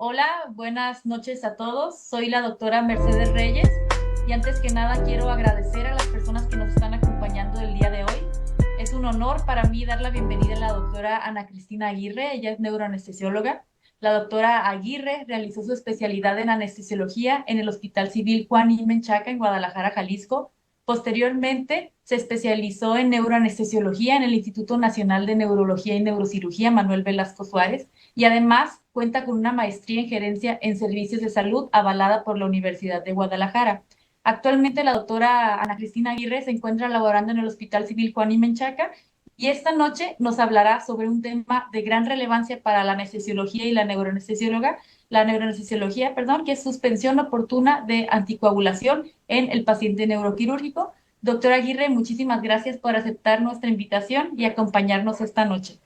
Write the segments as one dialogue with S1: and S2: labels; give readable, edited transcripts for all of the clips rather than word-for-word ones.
S1: Hola, buenas noches a todos. Soy la doctora Mercedes Reyes y antes que nada quiero agradecer a las personas que nos están acompañando el día de hoy. Es un honor para mí dar la bienvenida a la doctora Ana Cristina Aguirre. Ella es neuroanestesióloga. La doctora Aguirre realizó su especialidad en anestesiología en el Hospital Civil Juan I. Menchaca en Guadalajara, Jalisco. Posteriormente se especializó en neuroanestesiología en el Instituto Nacional de Neurología y Neurocirugía Manuel Velasco Suárez y además cuenta con una maestría en gerencia en servicios de salud avalada por la Universidad de Guadalajara. Actualmente la doctora Ana Cristina Aguirre se encuentra laborando en el Hospital Civil Juan y Menchaca y esta noche nos hablará sobre un tema de gran relevancia para la anestesiología y la neuroanestesiología, que es suspensión oportuna de anticoagulación en el paciente neuroquirúrgico. Doctora Aguirre, muchísimas gracias por aceptar nuestra invitación y acompañarnos esta noche.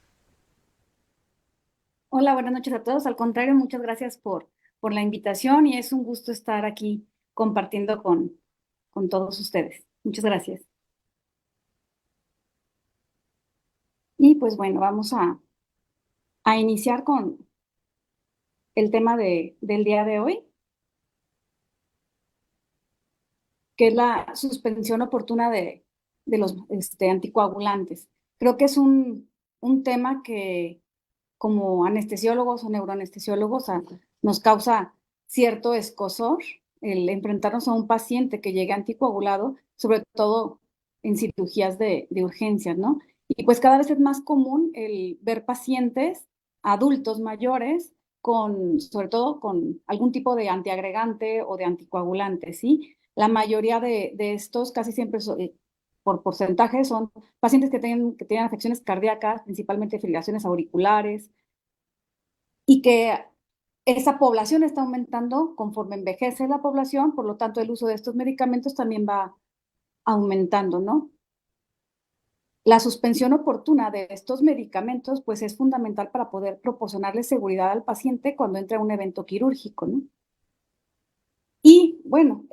S2: Hola, buenas noches a todos. Al contrario, muchas gracias por la invitación y es un gusto estar aquí compartiendo con todos ustedes. Muchas gracias. Y pues bueno, vamos a iniciar con el tema del día de hoy, que es la suspensión oportuna de los anticoagulantes. Creo que es un tema que como anestesiólogos o neuroanestesiólogos nos causa cierto escozor el enfrentarnos a un paciente que llegue anticoagulado, sobre todo en cirugías de urgencias, ¿no? Y pues cada vez es más común el ver pacientes adultos mayores sobre todo con algún tipo de antiagregante o de anticoagulante, ¿sí? La mayoría de estos casi siempre por porcentaje son pacientes que tienen afecciones cardíacas, principalmente fibrilaciones auriculares, y que esa población está aumentando conforme envejece la población, por lo tanto el uso de estos medicamentos también va aumentando, ¿no? La suspensión oportuna de estos medicamentos pues es fundamental para poder proporcionarle seguridad al paciente cuando entra a un evento quirúrgico, ¿no? Y bueno,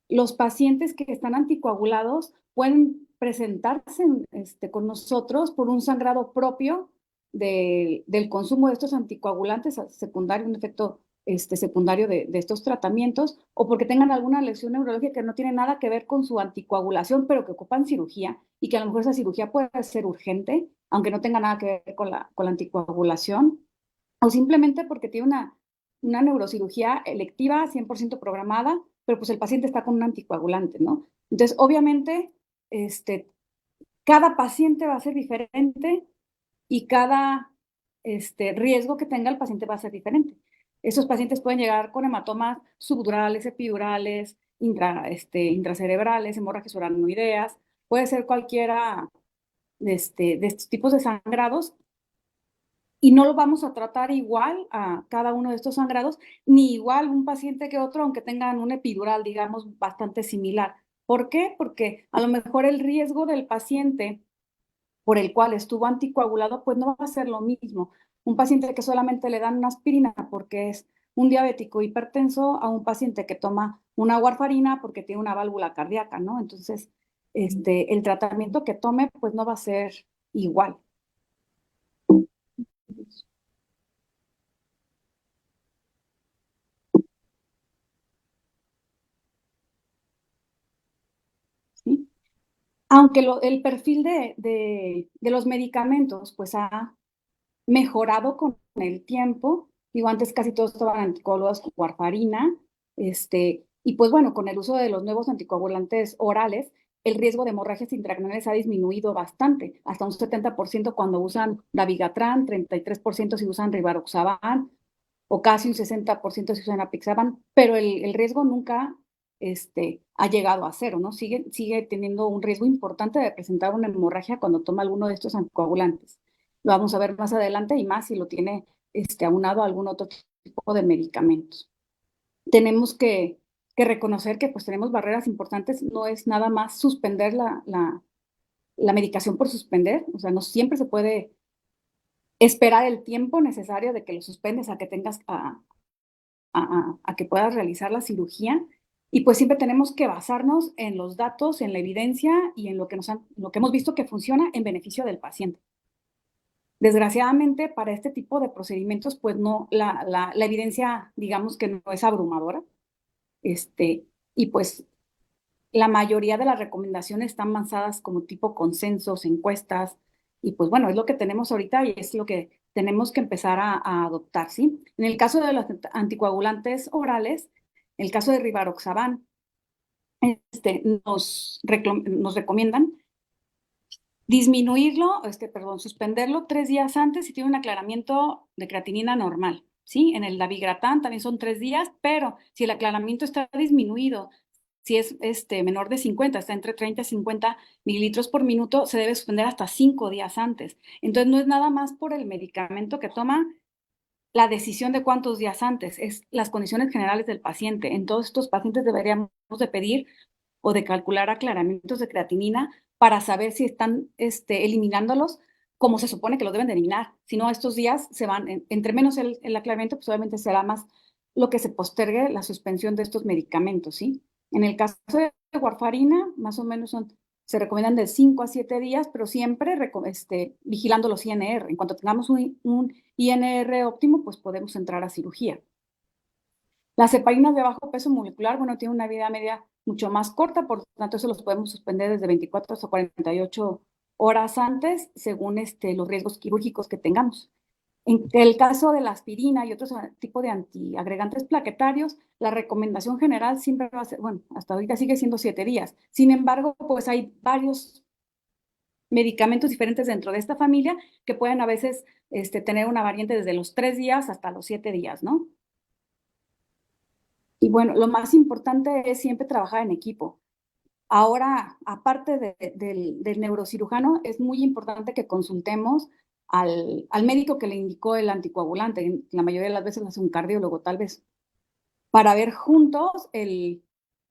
S2: los pacientes que están anticoagulados pueden presentarse con nosotros por un sangrado propio del consumo de estos anticoagulantes secundario, un efecto secundario de estos tratamientos, o porque tengan alguna lesión neurológica que no tiene nada que ver con su anticoagulación, pero que ocupan cirugía, y que a lo mejor esa cirugía puede ser urgente, aunque no tenga nada que ver con la anticoagulación, o simplemente porque tiene una neurocirugía electiva 100% programada, pero pues el paciente está con un anticoagulante, ¿no? Entonces, obviamente, cada paciente va a ser diferente y cada riesgo que tenga el paciente va a ser diferente. Esos pacientes pueden llegar con hematomas subdurales, epidurales, intracerebrales, hemorragias uranoideas, puede ser cualquiera de estos tipos de sangrados, y no lo vamos a tratar igual a cada uno de estos sangrados, ni igual un paciente que otro, aunque tengan un epidural, digamos, bastante similar. ¿Por qué? Porque a lo mejor el riesgo del paciente por el cual estuvo anticoagulado, pues no va a ser lo mismo. Un paciente que solamente le dan una aspirina porque es un diabético hipertenso a un paciente que toma una warfarina porque tiene una válvula cardíaca, ¿no? Entonces, el tratamiento que tome, pues no va a ser igual. ¿Sí? Aunque el perfil de los medicamentos pues ha mejorado con el tiempo, digo, antes casi todos estaban anticoagulados con warfarina, y pues bueno, con el uso de los nuevos anticoagulantes orales, el riesgo de hemorragias intracraneales ha disminuido bastante, hasta un 70% cuando usan dabigatran, 33% si usan rivaroxaban, o casi un 60% si usan apixaban, pero el riesgo nunca ha llegado a cero, ¿no? Sigue teniendo un riesgo importante de presentar una hemorragia cuando toma alguno de estos anticoagulantes. Lo vamos a ver más adelante y más si lo tiene aunado a algún otro tipo de medicamentos. Tenemos que reconocer que pues tenemos barreras importantes, no es nada más suspender la medicación por suspender, o sea, no siempre se puede esperar el tiempo necesario de que lo suspendes a que tengas a que puedas realizar la cirugía. Y pues siempre tenemos que basarnos en los datos, en la evidencia y en lo que hemos visto que funciona en beneficio del paciente. Desgraciadamente, para este tipo de procedimientos, pues no, la evidencia, digamos que no es abrumadora. Y pues la mayoría de las recomendaciones están basadas como tipo consensos, encuestas, y pues bueno, es lo que tenemos ahorita y es lo que tenemos que empezar a adoptar, ¿sí? En el caso de los anticoagulantes orales, en el caso de rivaroxaban, nos recomiendan disminuirlo, suspenderlo 3 días antes si tiene un aclaramiento de creatinina normal, ¿sí? En el dabigatran también son 3 días, pero si el aclaramiento está disminuido, si es menor de 50, está entre 30 y 50 mililitros por minuto, se debe suspender hasta 5 días antes. Entonces, no es nada más por el medicamento que toma la decisión de cuántos días antes, es las condiciones generales del paciente. En todos estos pacientes deberíamos de pedir o de calcular aclaramientos de creatinina para saber si están eliminándolos como se supone que los deben de eliminar. Si no, estos días se van, entre menos el aclaramiento, pues obviamente será más lo que se postergue la suspensión de estos medicamentos, ¿sí? En el caso de warfarina, más o menos se recomiendan de 5 a 7 días, pero siempre vigilando los INR. En cuanto tengamos un INR óptimo, pues podemos entrar a cirugía. Las heparinas de bajo peso molecular, bueno, tienen una vida media mucho más corta, por lo tanto, eso los podemos suspender desde 24 hasta 48 horas antes, según los riesgos quirúrgicos que tengamos. En el caso de la aspirina y otros tipos de antiagregantes plaquetarios, la recomendación general siempre va a ser, bueno, hasta ahorita sigue siendo 7 días. Sin embargo, pues hay varios medicamentos diferentes dentro de esta familia que pueden a veces tener una variante desde los 3 días hasta los 7 días, ¿no? Y bueno, lo más importante es siempre trabajar en equipo. Ahora, aparte del neurocirujano, es muy importante que consultemos al médico que le indicó el anticoagulante. La mayoría de las veces es un cardiólogo, tal vez, para ver juntos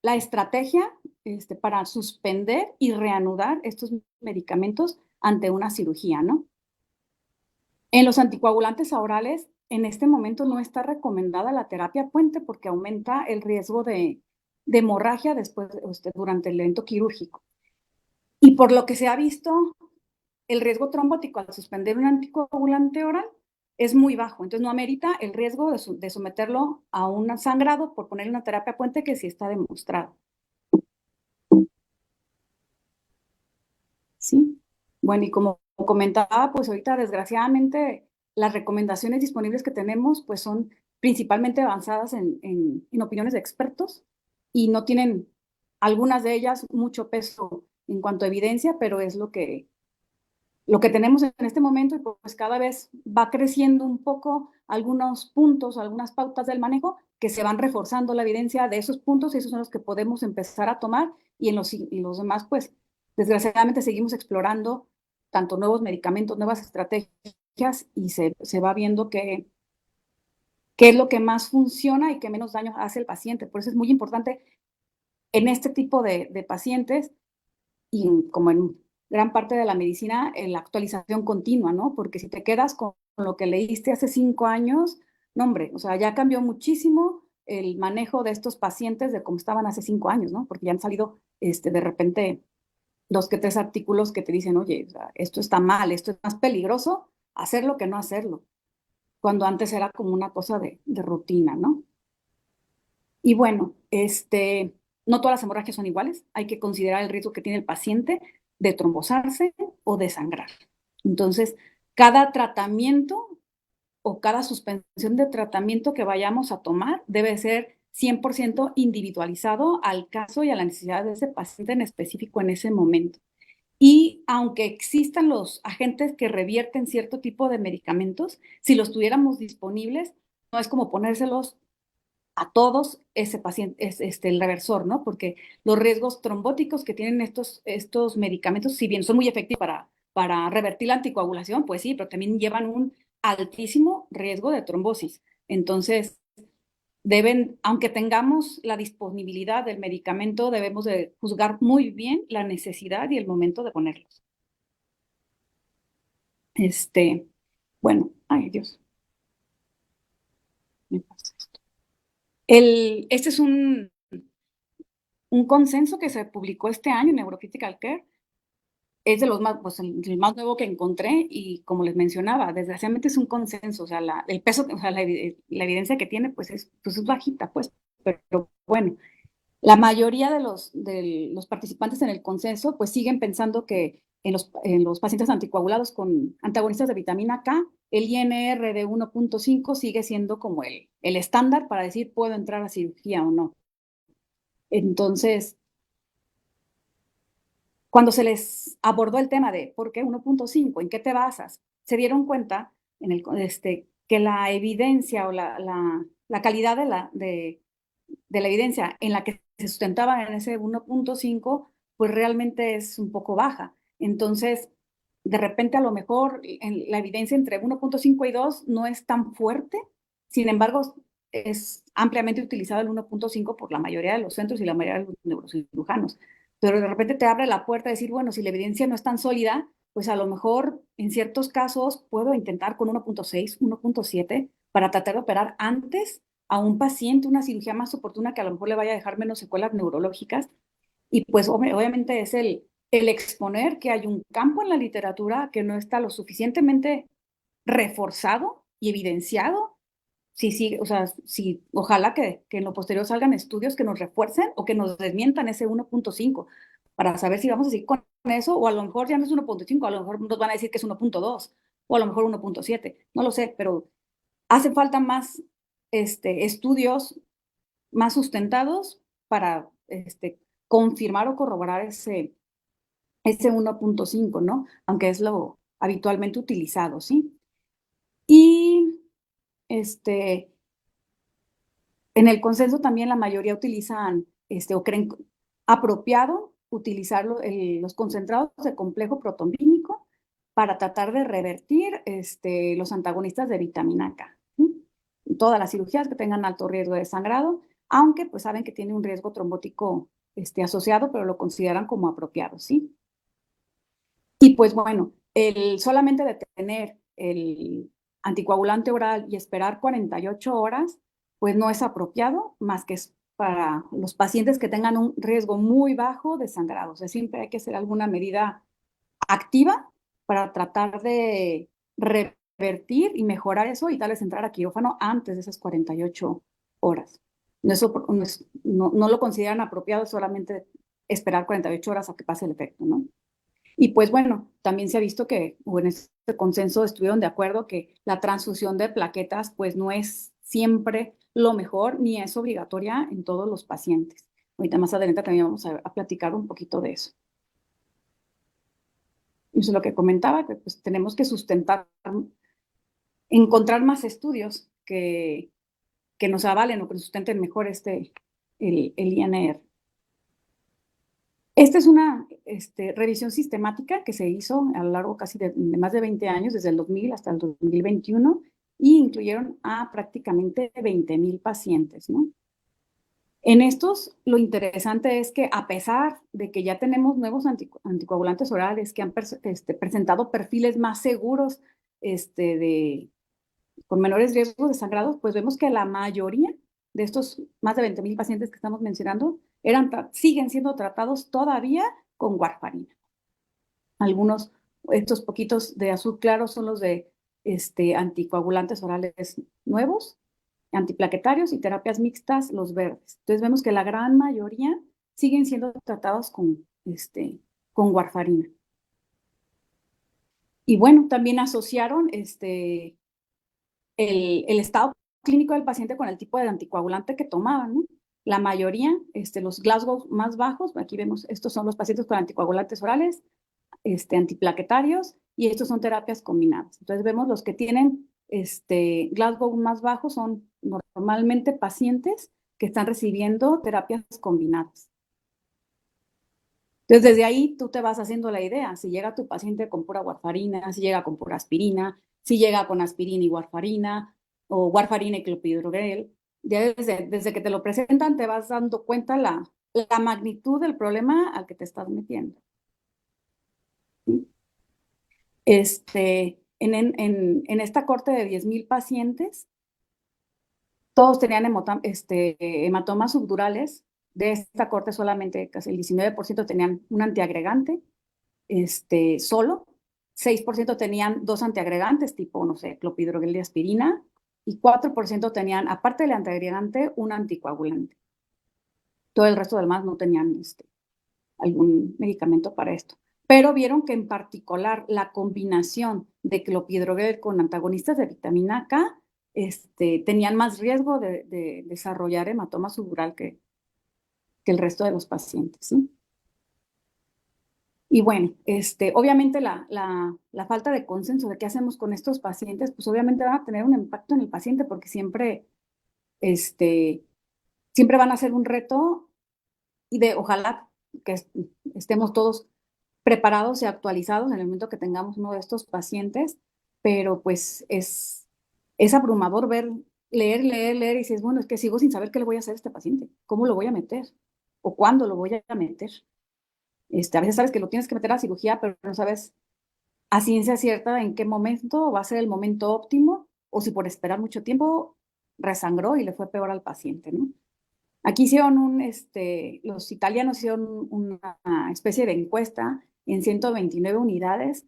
S2: la estrategia para suspender y reanudar estos medicamentos ante una cirugía, ¿no? En los anticoagulantes orales, en este momento no está recomendada la terapia puente porque aumenta el riesgo de hemorragia después, durante el evento quirúrgico. Y por lo que se ha visto, el riesgo trombótico al suspender un anticoagulante oral es muy bajo. Entonces no amerita el riesgo de someterlo a un sangrado por ponerle una terapia puente que sí está demostrado. Sí. Bueno, y como comentaba, pues ahorita desgraciadamente las recomendaciones disponibles que tenemos pues son principalmente avanzadas en opiniones de expertos y no tienen algunas de ellas mucho peso en cuanto a evidencia, pero es lo que tenemos en este momento y pues cada vez va creciendo un poco algunos puntos, algunas pautas del manejo que se van reforzando la evidencia de esos puntos y esos son los que podemos empezar a tomar y en los demás pues desgraciadamente seguimos explorando tanto nuevos medicamentos, nuevas estrategias y se va viendo qué es lo que más funciona y qué menos daño hace el paciente. Por eso es muy importante en este tipo de pacientes y como en gran parte de la medicina, en la actualización continua, ¿no? Porque si te quedas con lo que leíste hace 5 años, no, hombre, o sea, ya cambió muchísimo el manejo de estos pacientes de cómo estaban hace 5 años, ¿no? Porque ya han salido de repente 2 que 3 artículos que te dicen, oye, o sea, esto está mal, esto es más peligroso hacerlo que no hacerlo, cuando antes era como una cosa de rutina, ¿no? Y bueno, no todas las hemorragias son iguales. Hay que considerar el riesgo que tiene el paciente de trombosarse o de sangrar. Entonces, cada tratamiento o cada suspensión de tratamiento que vayamos a tomar debe ser 100% individualizado al caso y a la necesidad de ese paciente en específico en ese momento. Y aunque existan los agentes que revierten cierto tipo de medicamentos, si los tuviéramos disponibles, no es como ponérselos a todos ese paciente, es el reversor, ¿no? Porque los riesgos trombóticos que tienen estos medicamentos, si bien son muy efectivos para revertir la anticoagulación, pues sí, pero también llevan un altísimo riesgo de trombosis. Entonces, aunque tengamos la disponibilidad del medicamento, debemos de juzgar muy bien la necesidad y el momento de ponerlos. Bueno, ay Dios, me pasa esto. Este es un consenso que se publicó este año en Neurocritical Care. Es de los más, pues, el más nuevo que encontré y como les mencionaba, desgraciadamente es un consenso, o sea, el peso, o sea, la evidencia que tiene, pues es bajita, pues, pero bueno, la mayoría de los participantes en el consenso, pues siguen pensando que en los pacientes anticoagulados con antagonistas de vitamina K, el INR de 1.5 sigue siendo como el estándar para decir puedo entrar a cirugía o no. Entonces, cuando se les abordó el tema de por qué 1.5, en qué te basas, se dieron cuenta que la evidencia o la calidad de la evidencia en la que se sustentaba en ese 1.5, pues realmente es un poco baja. Entonces, de repente a lo mejor la evidencia entre 1.5 y 2 no es tan fuerte, sin embargo, es ampliamente utilizado el 1.5 por la mayoría de los centros y la mayoría de los neurocirujanos. Pero de repente te abre la puerta a decir, bueno, si la evidencia no es tan sólida, pues a lo mejor en ciertos casos puedo intentar con 1.6, 1.7 para tratar de operar antes a un paciente una cirugía más oportuna que a lo mejor le vaya a dejar menos secuelas neurológicas. Y pues obviamente es el exponer que hay un campo en la literatura que no está lo suficientemente reforzado y evidenciado. Sí, sí, o sea, sí, ojalá que en lo posterior salgan estudios que nos refuercen o que nos desmientan ese 1.5 para saber si vamos a seguir con eso, o a lo mejor ya no es 1.5, a lo mejor nos van a decir que es 1.2 o a lo mejor 1.7, no lo sé, pero hace falta más estudios más sustentados para confirmar o corroborar ese 1.5, ¿no? Aunque es lo habitualmente utilizado, ¿sí? Y en el consenso también la mayoría utilizan o creen apropiado utilizar los concentrados de complejo protombínico para tratar de revertir los antagonistas de vitamina K. ¿Sí? Todas las cirugías que tengan alto riesgo de sangrado, aunque pues saben que tiene un riesgo trombótico asociado, pero lo consideran como apropiado, ¿sí? Y pues bueno, el solamente detener el anticoagulante oral y esperar 48 horas, pues no es apropiado, más que es para los pacientes que tengan un riesgo muy bajo de sangrado. O sea, siempre hay que hacer alguna medida activa para tratar de revertir y mejorar eso y darles entrar a quirófano antes de esas 48 horas. No lo consideran apropiado solamente esperar 48 horas a que pase el efecto, ¿no? Y pues bueno, también se ha visto que, o en este consenso estuvieron de acuerdo que la transfusión de plaquetas pues no es siempre lo mejor ni es obligatoria en todos los pacientes. Ahorita más adelante también vamos a platicar un poquito de eso. Eso es lo que comentaba, que pues tenemos que sustentar, encontrar más estudios que nos avalen o que sustenten mejor el INR. Esta es una revisión sistemática que se hizo a lo largo casi de más de 20 años, desde el 2000 hasta el 2021, y incluyeron a prácticamente 20,000 pacientes, ¿no? En estos, lo interesante es que a pesar de que ya tenemos nuevos anticoagulantes orales que han presentado perfiles más seguros con menores riesgos de sangrados, pues vemos que la mayoría de estos más de 20,000 pacientes que estamos mencionando siguen siendo tratados todavía con warfarina. Algunos, estos poquitos de azul claro son los de anticoagulantes orales nuevos, antiplaquetarios y terapias mixtas, los verdes. Entonces vemos que la gran mayoría siguen siendo tratados con warfarina. Y bueno, también asociaron el estado clínico del paciente con el tipo de anticoagulante que tomaban, ¿no? La mayoría, los Glasgow más bajos, aquí vemos, estos son los pacientes con anticoagulantes orales, antiplaquetarios, y estos son terapias combinadas. Entonces vemos los que tienen Glasgow más bajos son normalmente pacientes que están recibiendo terapias combinadas. Entonces desde ahí tú te vas haciendo la idea, si llega tu paciente con pura warfarina, si llega con pura aspirina, si llega con aspirina y warfarina, o warfarina y clopidogrel, ya desde que te lo presentan te vas dando cuenta la magnitud del problema al que te estás metiendo. ¿Sí? En esta corte de 10,000 pacientes, todos tenían hematomas subdurales. De esta corte solamente casi el 19% tenían un antiagregante solo. 6% tenían dos antiagregantes, tipo, no sé, clopidogrel y aspirina, y 4% tenían, aparte del antiagregante, un anticoagulante. Todo el resto del más no tenían algún medicamento para esto. Pero vieron que en particular la combinación de clopidogrel con antagonistas de vitamina K tenían más riesgo de desarrollar hematoma subdural que el resto de los pacientes, ¿sí? Y bueno, obviamente la falta de consenso de qué hacemos con estos pacientes, pues obviamente van a tener un impacto en el paciente porque siempre van a ser un reto y ojalá que estemos todos preparados y actualizados en el momento que tengamos uno de estos pacientes, pero pues es abrumador leer y dices, bueno, es que sigo sin saber qué le voy a hacer a este paciente, cómo lo voy a meter o cuándo lo voy a meter. A veces sabes que lo tienes que meter a cirugía, pero no sabes a ciencia cierta en qué momento va a ser el momento óptimo o si por esperar mucho tiempo resangró y le fue peor al paciente, ¿no? Aquí hicieron los italianos hicieron una especie de encuesta en 129 unidades,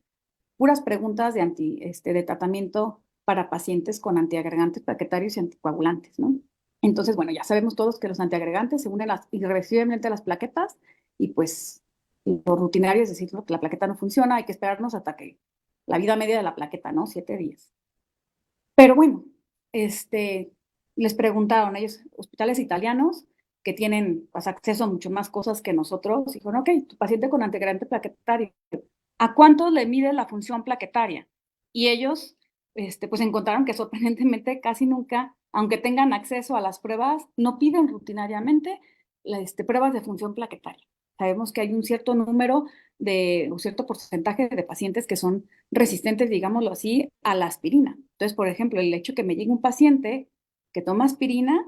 S2: puras preguntas de tratamiento para pacientes con antiagregantes plaquetarios y anticoagulantes, ¿no? Entonces, bueno, ya sabemos todos que los antiagregantes se unen irreversiblemente a las plaquetas y pues lo rutinario es decir, ¿no?, que la plaqueta no funciona, hay que esperarnos hasta que la vida media de la plaqueta, ¿no? 7 días. Pero bueno, les preguntaron ellos, hospitales italianos que tienen pues, acceso a mucho más cosas que nosotros, dijeron, ok, tu paciente con antiagregante plaquetario, ¿a cuánto le mide la función plaquetaria? Y ellos pues encontraron que sorprendentemente casi nunca, aunque tengan acceso a las pruebas, no piden rutinariamente pruebas de función plaquetaria. Sabemos que hay un cierto número un cierto porcentaje de pacientes que son resistentes, digámoslo así, a la aspirina. Entonces, por ejemplo, el hecho que me llegue un paciente que toma aspirina,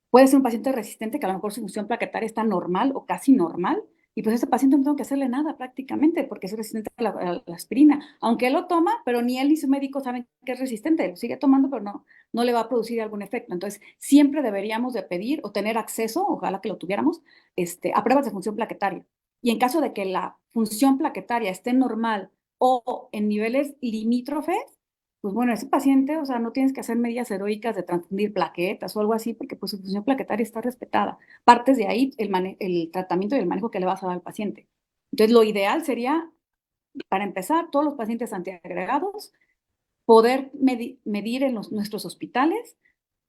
S2: puede ser un paciente resistente que a lo mejor su función plaquetaria está normal o casi normal, y pues a ese paciente no tengo que hacerle nada prácticamente porque es resistente a la aspirina, aunque él lo toma, pero ni él ni su médico saben que es resistente, lo sigue tomando, pero no le va a producir algún efecto. Entonces, siempre deberíamos de pedir o tener acceso, ojalá que lo tuviéramos, a pruebas de función plaquetaria. Y en caso de que la función plaquetaria esté normal o en niveles limítrofes, pues bueno, ese paciente, o sea, no tienes que hacer medidas heroicas de transfundir plaquetas o algo así, porque pues su función plaquetaria está respetada. Partes de ahí el tratamiento y el manejo que le vas a dar al paciente. Entonces, lo ideal sería, para empezar, todos los pacientes antiagregados, poder medir en nuestros hospitales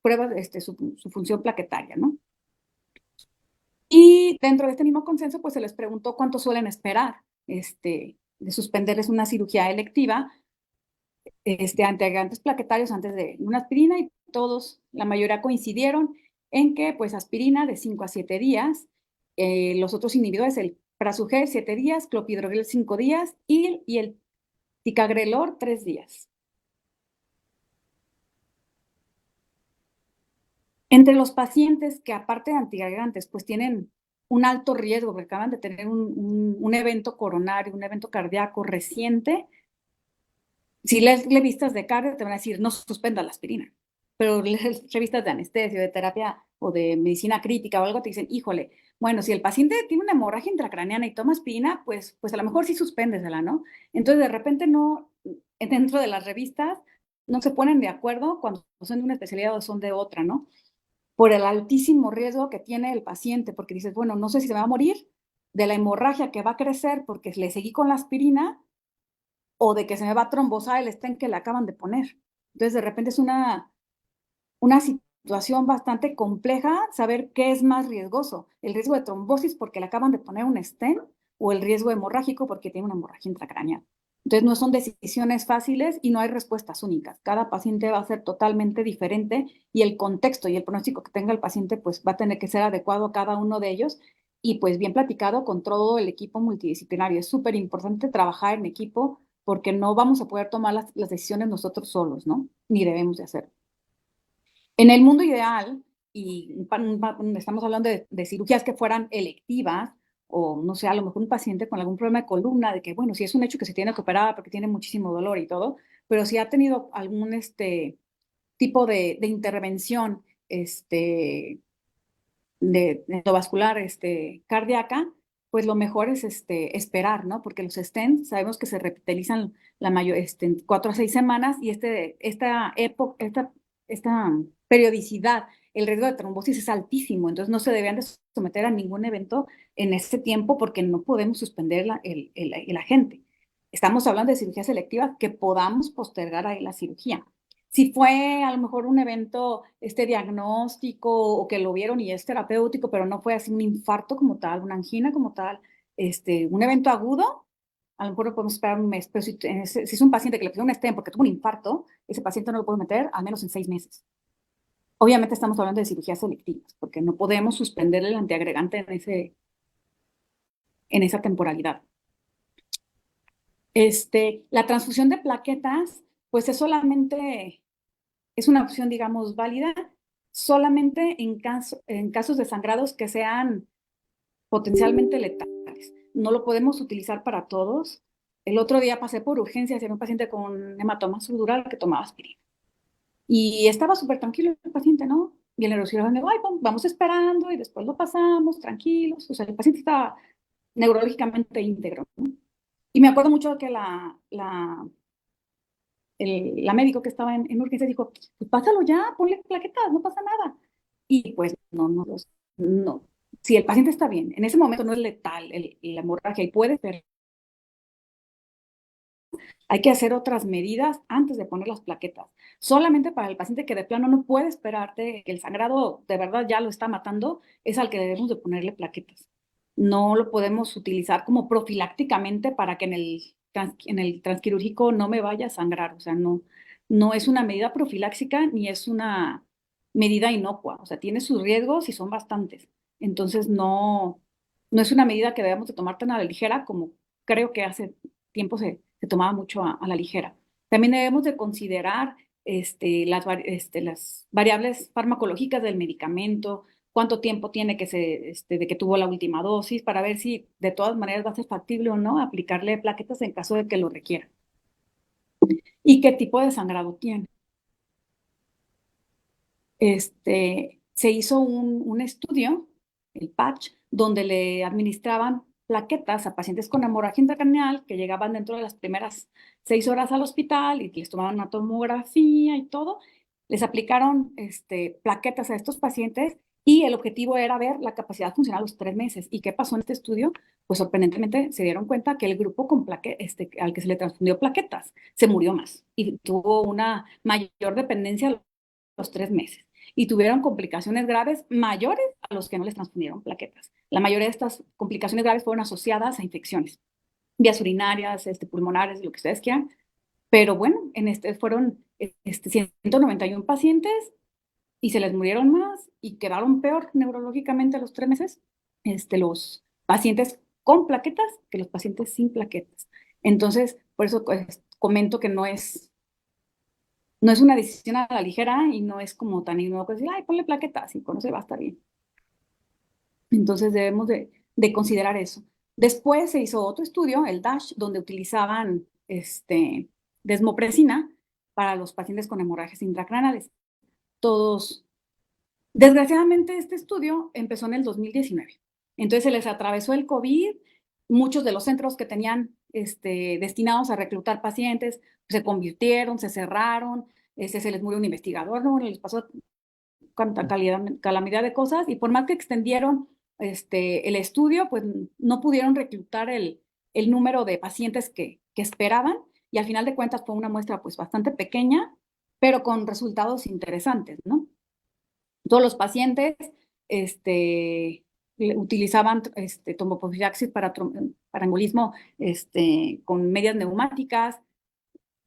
S2: pruebas de su función plaquetaria, ¿no? Y dentro de este mismo consenso, pues se les preguntó cuánto suelen esperar de suspenderles una cirugía electiva antiagregantes plaquetarios antes de una aspirina, y todos, la mayoría coincidieron en que pues aspirina de 5 a 7 días, los otros inhibidores, el Prasuger 7 días, clopidogrel 5 días y el ticagrelor 3 días. Entre los pacientes que aparte de antiagregantes pues tienen un alto riesgo, porque acaban de tener un evento coronario, un evento cardíaco reciente, si lees revistas de cardio te van a decir, no suspenda la aspirina, pero lees revistas de anestesia, de terapia o de medicina crítica o algo, te dicen, híjole, bueno, si el paciente tiene una hemorragia intracraneana y toma aspirina, pues a lo mejor sí suspéndesela, ¿no? Entonces, de repente no, dentro de las revistas, no se ponen de acuerdo cuando son de una especialidad o son de otra, ¿no? Por el altísimo riesgo que tiene el paciente, porque dices, bueno, no sé si se va a morir de la hemorragia que va a crecer porque le seguí con la aspirina, o de que se me va a trombosar el stent que le acaban de poner. Entonces, de repente es una situación bastante compleja saber qué es más riesgoso, el riesgo de trombosis porque le acaban de poner un stent o el riesgo hemorrágico porque tiene una hemorragia intracraneal. Entonces, no son decisiones fáciles y no hay respuestas únicas. Cada paciente va a ser totalmente diferente y el contexto y el pronóstico que tenga el paciente pues va a tener que ser adecuado a cada uno de ellos y pues bien platicado con todo el equipo multidisciplinario. Es súper importante trabajar en equipo porque no vamos a poder tomar las decisiones nosotros solos, ¿no? Ni debemos de hacerlo. En el mundo ideal, y estamos hablando de cirugías que fueran electivas, o no sé, a lo mejor un paciente con algún problema de columna, de que, bueno, sí es un hecho que se tiene que operar porque tiene muchísimo dolor y todo, pero si ha tenido algún tipo de intervención de endovascular cardíaca, pues lo mejor es esperar, ¿no? Porque los stents sabemos que se reptilizan la mayor, 4 a 6 semanas y esta periodicidad, el riesgo de trombosis es altísimo, entonces no se deben de someter a ningún evento en ese tiempo porque no podemos suspender el agente. Estamos hablando de cirugías selectivas que podamos postergar ahí la cirugía. Si fue a lo mejor un evento diagnóstico o que lo vieron y es terapéutico, pero no fue así un infarto como tal, una angina como tal, un evento agudo, a lo mejor no podemos esperar un mes, pero si es un paciente que le pusieron un stent porque tuvo un infarto, ese paciente no lo puede meter al menos en 6 meses. Obviamente estamos hablando de cirugías selectivas, porque no podemos suspender el antiagregante en esa temporalidad. La transfusión de plaquetas, pues es una opción, digamos, válida solamente en casos de sangrados que sean potencialmente letales. No lo podemos utilizar para todos. El otro día pasé por urgencias y era un paciente con hematoma subdural que tomaba aspirina. Y estaba súper tranquilo el paciente, ¿no? Y el neurocirujano, ay, vamos esperando y después lo pasamos, tranquilos. O sea, el paciente estaba neurológicamente íntegro, ¿no? Y me acuerdo mucho que la médico que estaba en urgencia dijo, pues pásalo ya, ponle plaquetas, no pasa nada. Y pues no. Si el paciente está bien, en ese momento no es letal la hemorragia y puede ser, hay que hacer otras medidas antes de poner las plaquetas. Solamente para el paciente que de plano no puede esperarte, que el sangrado de verdad ya lo está matando, es al que debemos de ponerle plaquetas. No lo podemos utilizar como profilácticamente para que en el transquirúrgico no me vaya a sangrar. O sea, no es una medida profiláctica ni es una medida inocua. O sea, tiene sus riesgos y son bastantes. Entonces, no es una medida que debemos de tomar tan a la ligera como creo que hace tiempo se tomaba mucho a la ligera. También debemos de considerar las variables farmacológicas del medicamento, cuánto tiempo tiene de que tuvo la última dosis, para ver si de todas maneras va a ser factible o no aplicarle plaquetas en caso de que lo requiera. Y qué tipo de sangrado tiene. Se hizo un estudio, el PATCH, donde le administraban plaquetas a pacientes con hemorragia intracraneal que llegaban dentro de las primeras 6 horas al hospital y les tomaban una tomografía y todo. Les aplicaron plaquetas a estos pacientes y el objetivo era ver la capacidad funcional a los 3 meses. ¿Y qué pasó en este estudio? Pues sorprendentemente se dieron cuenta que el grupo al que se le transfundió plaquetas se murió más y tuvo una mayor dependencia a los 3 meses y tuvieron complicaciones graves mayores a los que no les transfundieron plaquetas. La mayoría de estas complicaciones graves fueron asociadas a infecciones, vías urinarias, pulmonares, lo que ustedes quieran. Pero bueno, fueron 191 pacientes y se les murieron más y quedaron peor neurológicamente a los 3 meses los pacientes con plaquetas que los pacientes sin plaquetas. Entonces, por eso comento que no es una decisión a la ligera y no es como tan innocuo decir, ay, ponle plaquetas y con eso va a estar bien. Entonces debemos de considerar eso. Después se hizo otro estudio, el DASH, donde utilizaban desmopresina para los pacientes con hemorragias intracraneales. Todos, desgraciadamente este estudio empezó en el 2019. Entonces se les atravesó el COVID, muchos de los centros que tenían destinados a reclutar pacientes se convirtieron, se cerraron, se les murió un investigador, ¿no? Les pasó tanta calamidad de cosas y por más que extendieron el estudio, pues no pudieron reclutar el número de pacientes que esperaban y al final de cuentas fue una muestra pues bastante pequeña, pero con resultados interesantes, ¿no? Todos los pacientes utilizaban tomoprofilaxis para embolismo con medias neumáticas,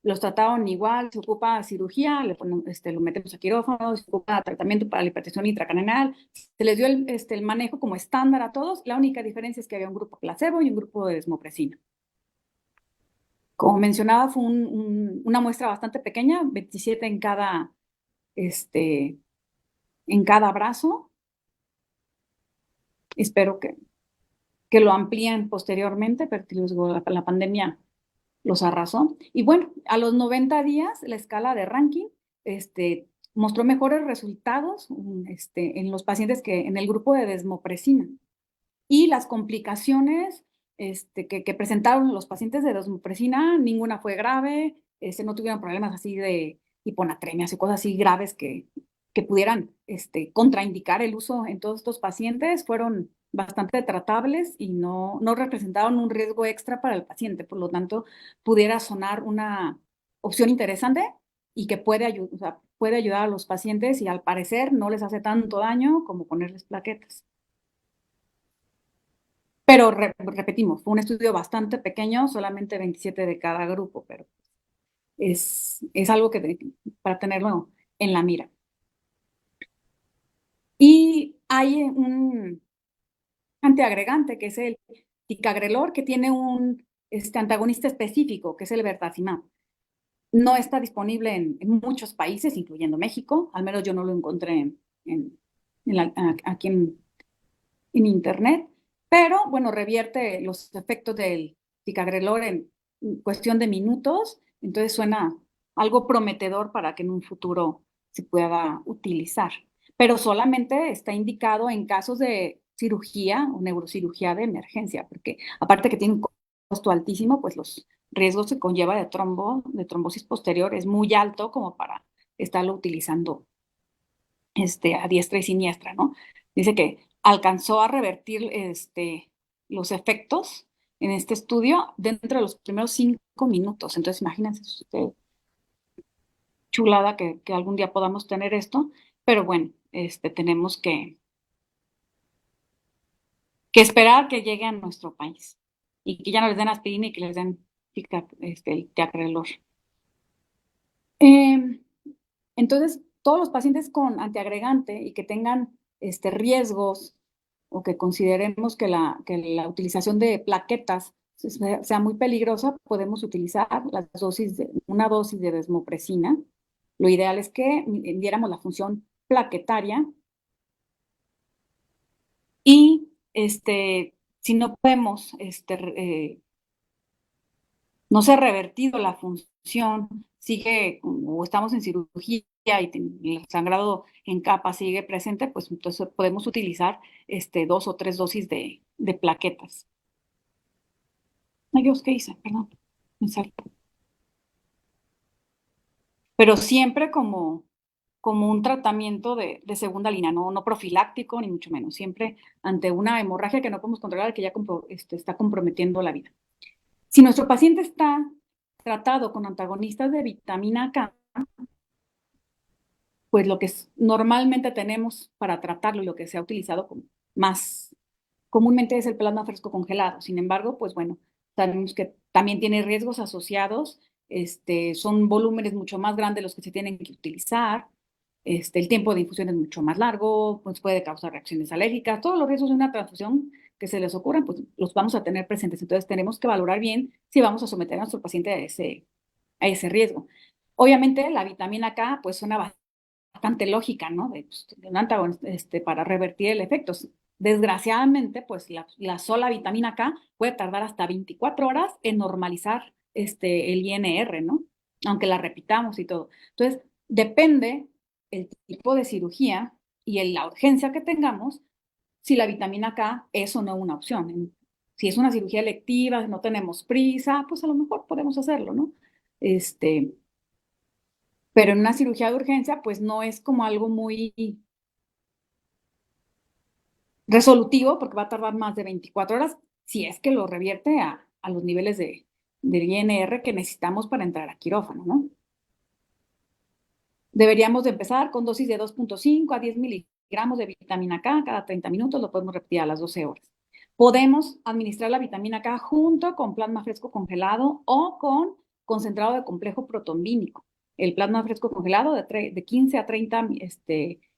S2: los trataron igual, se ocupa cirugía, lo metemos a quirófano, se ocupa tratamiento para la hipertensión intracraneal, se les dio el manejo como estándar a todos, la única diferencia es que había un grupo placebo y un grupo de desmopresina. Como mencionaba, fue una muestra bastante pequeña, 27 en cada brazo. Espero que lo amplíen posteriormente, pero la pandemia los arrasó. Y bueno, a los 90 días, la escala de ranking mostró mejores resultados en los pacientes que en el grupo de desmopresina. Y las complicaciones que presentaron los pacientes de desmopresina, ninguna fue grave, no tuvieron problemas así de hiponatremias y cosas así graves que pudieran contraindicar el uso en todos estos pacientes, fueron bastante tratables y no representaron un riesgo extra para el paciente. Por lo tanto, pudiera sonar una opción interesante y que puede ayudar a los pacientes y al parecer no les hace tanto daño como ponerles plaquetas. Pero repetimos, fue un estudio bastante pequeño, solamente 27 de cada grupo, pero es algo para tenerlo en la mira. Y hay un antiagregante que es el ticagrelor, que tiene un antagonista específico, que es el berdaziumab. No está disponible en muchos países, incluyendo México, al menos yo no lo encontré aquí en internet, pero bueno, revierte los efectos del ticagrelor en cuestión de minutos, entonces suena algo prometedor para que en un futuro se pueda utilizar, pero solamente está indicado en casos de cirugía o neurocirugía de emergencia, porque aparte que tiene un costo altísimo, pues los riesgos que conlleva de trombosis posterior es muy alto como para estarlo utilizando a diestra y siniestra, ¿no? Dice que alcanzó a revertir los efectos en este estudio dentro de los primeros 5 minutos. Entonces, imagínense, chulada que algún día podamos tener esto, pero bueno, tenemos que esperar que llegue a nuestro país y que ya no les den aspirina y que les den el tiacrelor. Entonces, todos los pacientes con antiagregante y que tengan riesgos o que consideremos que la utilización de plaquetas sea muy peligrosa, podemos utilizar una dosis de desmopresina. Lo ideal es que diéramos la función plaquetaria y si no podemos no se ha revertido la función, sigue o estamos en cirugía y el sangrado en capa sigue presente, pues entonces podemos utilizar 2 o 3 dosis de plaquetas. Ay Dios, ¿qué hice? Perdón, me salto. Pero siempre como un tratamiento de segunda línea, no profiláctico ni mucho menos, siempre ante una hemorragia que no podemos controlar, que ya está comprometiendo la vida. Si nuestro paciente está tratado con antagonistas de vitamina K, pues lo que normalmente tenemos para tratarlo y lo que se ha utilizado más comúnmente es el plasma fresco congelado. Sin embargo, pues bueno, sabemos que también tiene riesgos asociados, son volúmenes mucho más grandes los que se tienen que utilizar, el tiempo de infusión es mucho más largo, pues puede causar reacciones alérgicas, todos los riesgos de una transfusión que se les ocurran, pues los vamos a tener presentes. Entonces tenemos que valorar bien si vamos a someter a nuestro paciente a ese riesgo. Obviamente la vitamina K pues suena bastante lógica, ¿no? De un antagonista para revertir el efecto. Desgraciadamente, pues la sola vitamina K puede tardar hasta 24 horas en normalizar el INR, ¿no? Aunque la repitamos y todo. Entonces, depende el tipo de cirugía y la urgencia que tengamos, si la vitamina K es o no una opción. Si es una cirugía electiva, no tenemos prisa, pues a lo mejor podemos hacerlo, ¿no? Pero en una cirugía de urgencia, pues no es como algo muy resolutivo, porque va a tardar más de 24 horas, si es que lo revierte a los niveles del INR que necesitamos para entrar a quirófano, ¿no? Deberíamos de empezar con dosis de 2.5 a 10 miligramos de vitamina K cada 30 minutos, lo podemos repetir a las 12 horas. Podemos administrar la vitamina K junto con plasma fresco congelado o con concentrado de complejo protombínico. El plasma fresco congelado de 15 a 30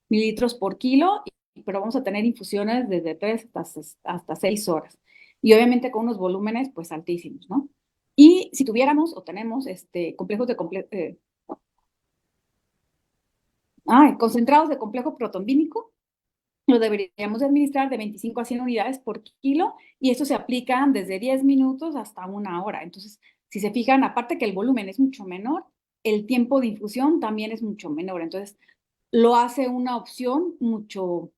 S2: mililitros por kilo, pero vamos a tener infusiones desde 3 hasta 6 horas. Y obviamente con unos volúmenes pues altísimos, ¿no? Y si tuviéramos o tenemos complejos de concentrados de complejo protombínico, lo deberíamos administrar de 25 a 100 unidades por kilo y esto se aplica desde 10 minutos hasta 1 hora. Entonces, si se fijan, aparte que el volumen es mucho menor, el tiempo de infusión también es mucho menor. Entonces, lo hace una opción mucho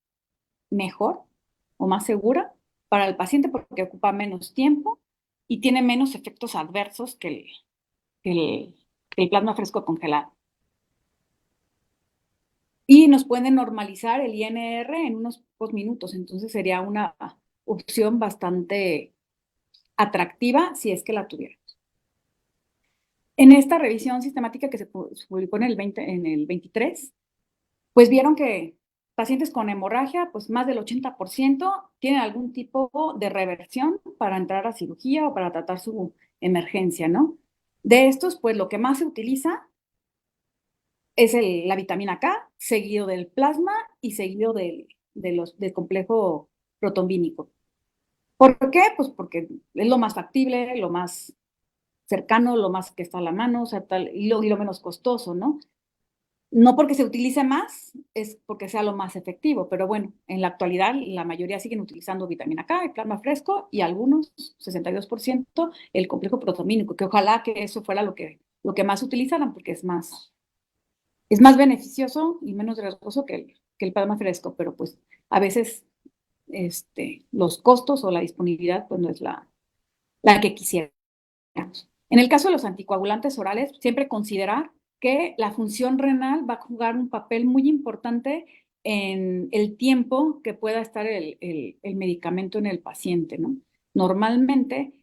S2: mejor o más segura para el paciente porque ocupa menos tiempo y tiene menos efectos adversos que el plasma fresco congelado. Y nos pueden normalizar el INR en unos pocos minutos, entonces sería una opción bastante atractiva si es que la tuviéramos. En esta revisión sistemática que se publicó en el 23, pues vieron que pacientes con hemorragia, pues más del 80% tienen algún tipo de reversión para entrar a cirugía o para tratar su emergencia, ¿no? De estos, pues lo que más se utiliza es la vitamina K, seguido del plasma y seguido del complejo protombínico. ¿Por qué? Pues porque es lo más factible, lo más cercano, lo más que está a la mano, o sea, y lo menos costoso, ¿no? No porque se utilice más, es porque sea lo más efectivo, pero bueno, en la actualidad la mayoría siguen utilizando vitamina K, el plasma fresco y algunos, 62%, el complejo protomínico, que ojalá que eso fuera lo que más utilizaran porque es más es más beneficioso y menos riesgoso que el plasma fresco, pero pues a veces los costos o la disponibilidad pues no es la que quisiéramos. En el caso de los anticoagulantes orales, siempre considerar que la función renal va a jugar un papel muy importante en el tiempo que pueda estar el medicamento en el paciente, ¿no? Normalmente,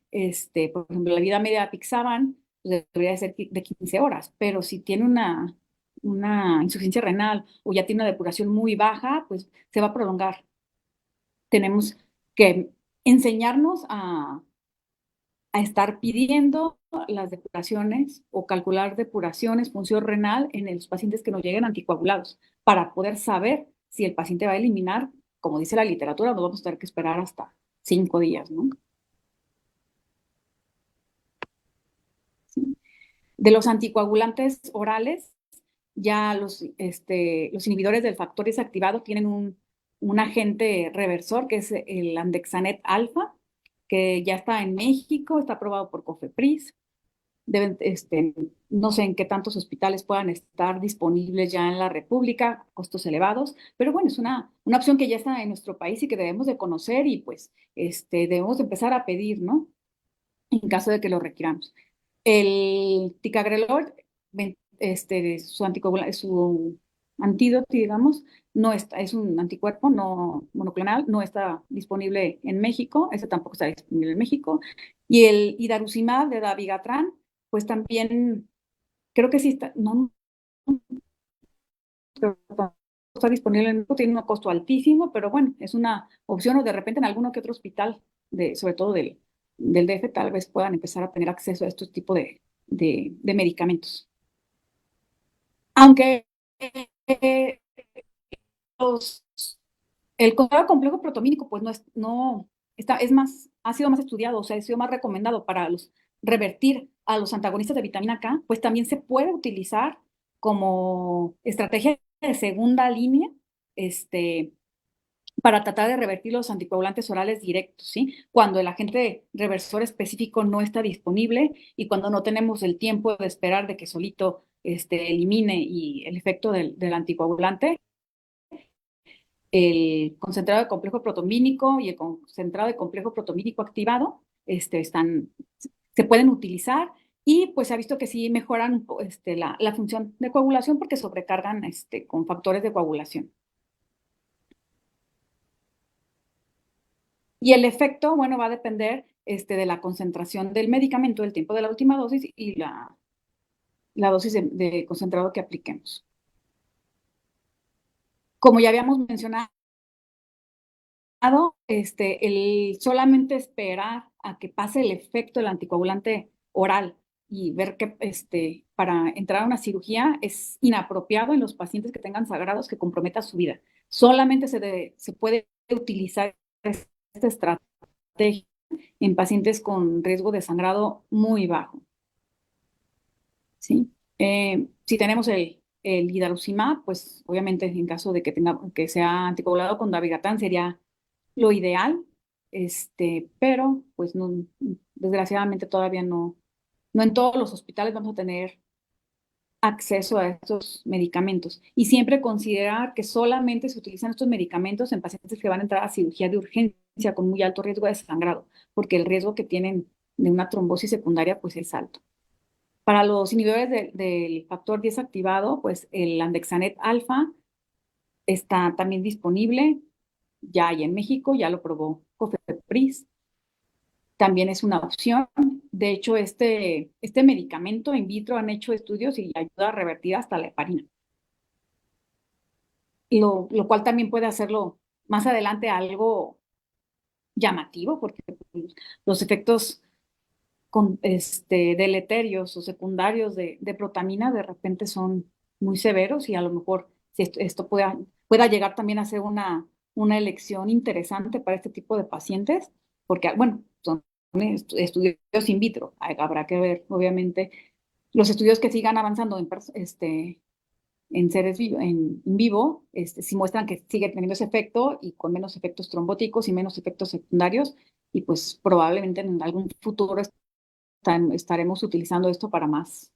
S2: por ejemplo, la vida media de Apixaban pues, debería ser de 15 horas, pero si tiene una insuficiencia renal o ya tiene una depuración muy baja, pues se va a prolongar. Tenemos que enseñarnos a estar pidiendo las depuraciones o calcular depuraciones, función renal en los pacientes que nos lleguen anticoagulados, para poder saber si el paciente va a eliminar, como dice la literatura, no vamos a tener que esperar hasta 5 días, ¿no? ¿Sí? De los anticoagulantes orales, ya los inhibidores del factor desactivado tienen un agente reversor que es el andexanet alfa, que ya está en México, está aprobado por COFEPRIS. Deben, no sé en qué tantos hospitales puedan estar disponibles ya en la República, costos elevados, pero bueno, es una opción que ya está en nuestro país y que debemos de conocer y pues debemos de empezar a pedir, ¿no? En caso de que lo requiramos. El ticagrelor, su antídoto, digamos, no está, es un anticuerpo no monoclonal, no está disponible en México, ese tampoco está disponible en México. Y el idarucimab de dabigatran, pues también creo que sí está, no, no está disponible en México, tiene un costo altísimo, pero bueno, es una opción o de repente en alguno que otro hospital, sobre todo del DF, tal vez puedan empezar a tener acceso a este tipo de medicamentos. Aunque eh, los, el control complejo protomínico, pues ha sido más estudiado, o sea, ha sido más recomendado para revertir a los antagonistas de vitamina K, pues también se puede utilizar como estrategia de segunda línea, para tratar de revertir los anticoagulantes orales directos, ¿sí? Cuando el agente reversor específico no está disponible y cuando no tenemos el tiempo de esperar de que solito elimine y el efecto del anticoagulante, el concentrado de complejo protomínico y el concentrado de complejo protomínico activado se pueden utilizar y pues se ha visto que sí mejoran la función de coagulación porque sobrecargan con factores de coagulación. Y el efecto, bueno, va a depender de la concentración del medicamento, el tiempo de la última dosis y la dosis de concentrado que apliquemos. Como ya habíamos mencionado, el solamente esperar a que pase el efecto del anticoagulante oral y ver que para entrar a una cirugía es inapropiado en los pacientes que tengan sagrados que comprometa su vida. Solamente se puede utilizar esta estrategia en pacientes con riesgo de sangrado muy bajo. ¿Sí? Si tenemos el idarucimab, pues obviamente en caso de que sea anticoagulado con dabigatran sería lo ideal, pero pues no, desgraciadamente todavía no en todos los hospitales vamos a tener acceso a estos medicamentos. Y siempre considerar que solamente se utilizan estos medicamentos en pacientes que van a entrar a cirugía de urgencia con muy alto riesgo de sangrado, porque el riesgo que tienen de una trombosis secundaria pues es alto. Para los inhibidores del factor 10 activado, pues el andexanet alfa está también disponible, ya hay en México, ya lo probó COFEPRIS, también es una opción. De hecho, este medicamento in vitro han hecho estudios y ayuda a revertir hasta la heparina. Lo cual también puede hacerlo más adelante algo llamativo, porque los efectos deleterios o secundarios de protamina de repente son muy severos y a lo mejor si esto pueda llegar también a ser una elección interesante para este tipo de pacientes, porque, bueno, son estudios in vitro, habrá que ver, obviamente, los estudios que sigan avanzando en seres en vivo, si muestran que sigue teniendo ese efecto y con menos efectos trombóticos y menos efectos secundarios, y pues probablemente en algún futuro estaremos utilizando esto para más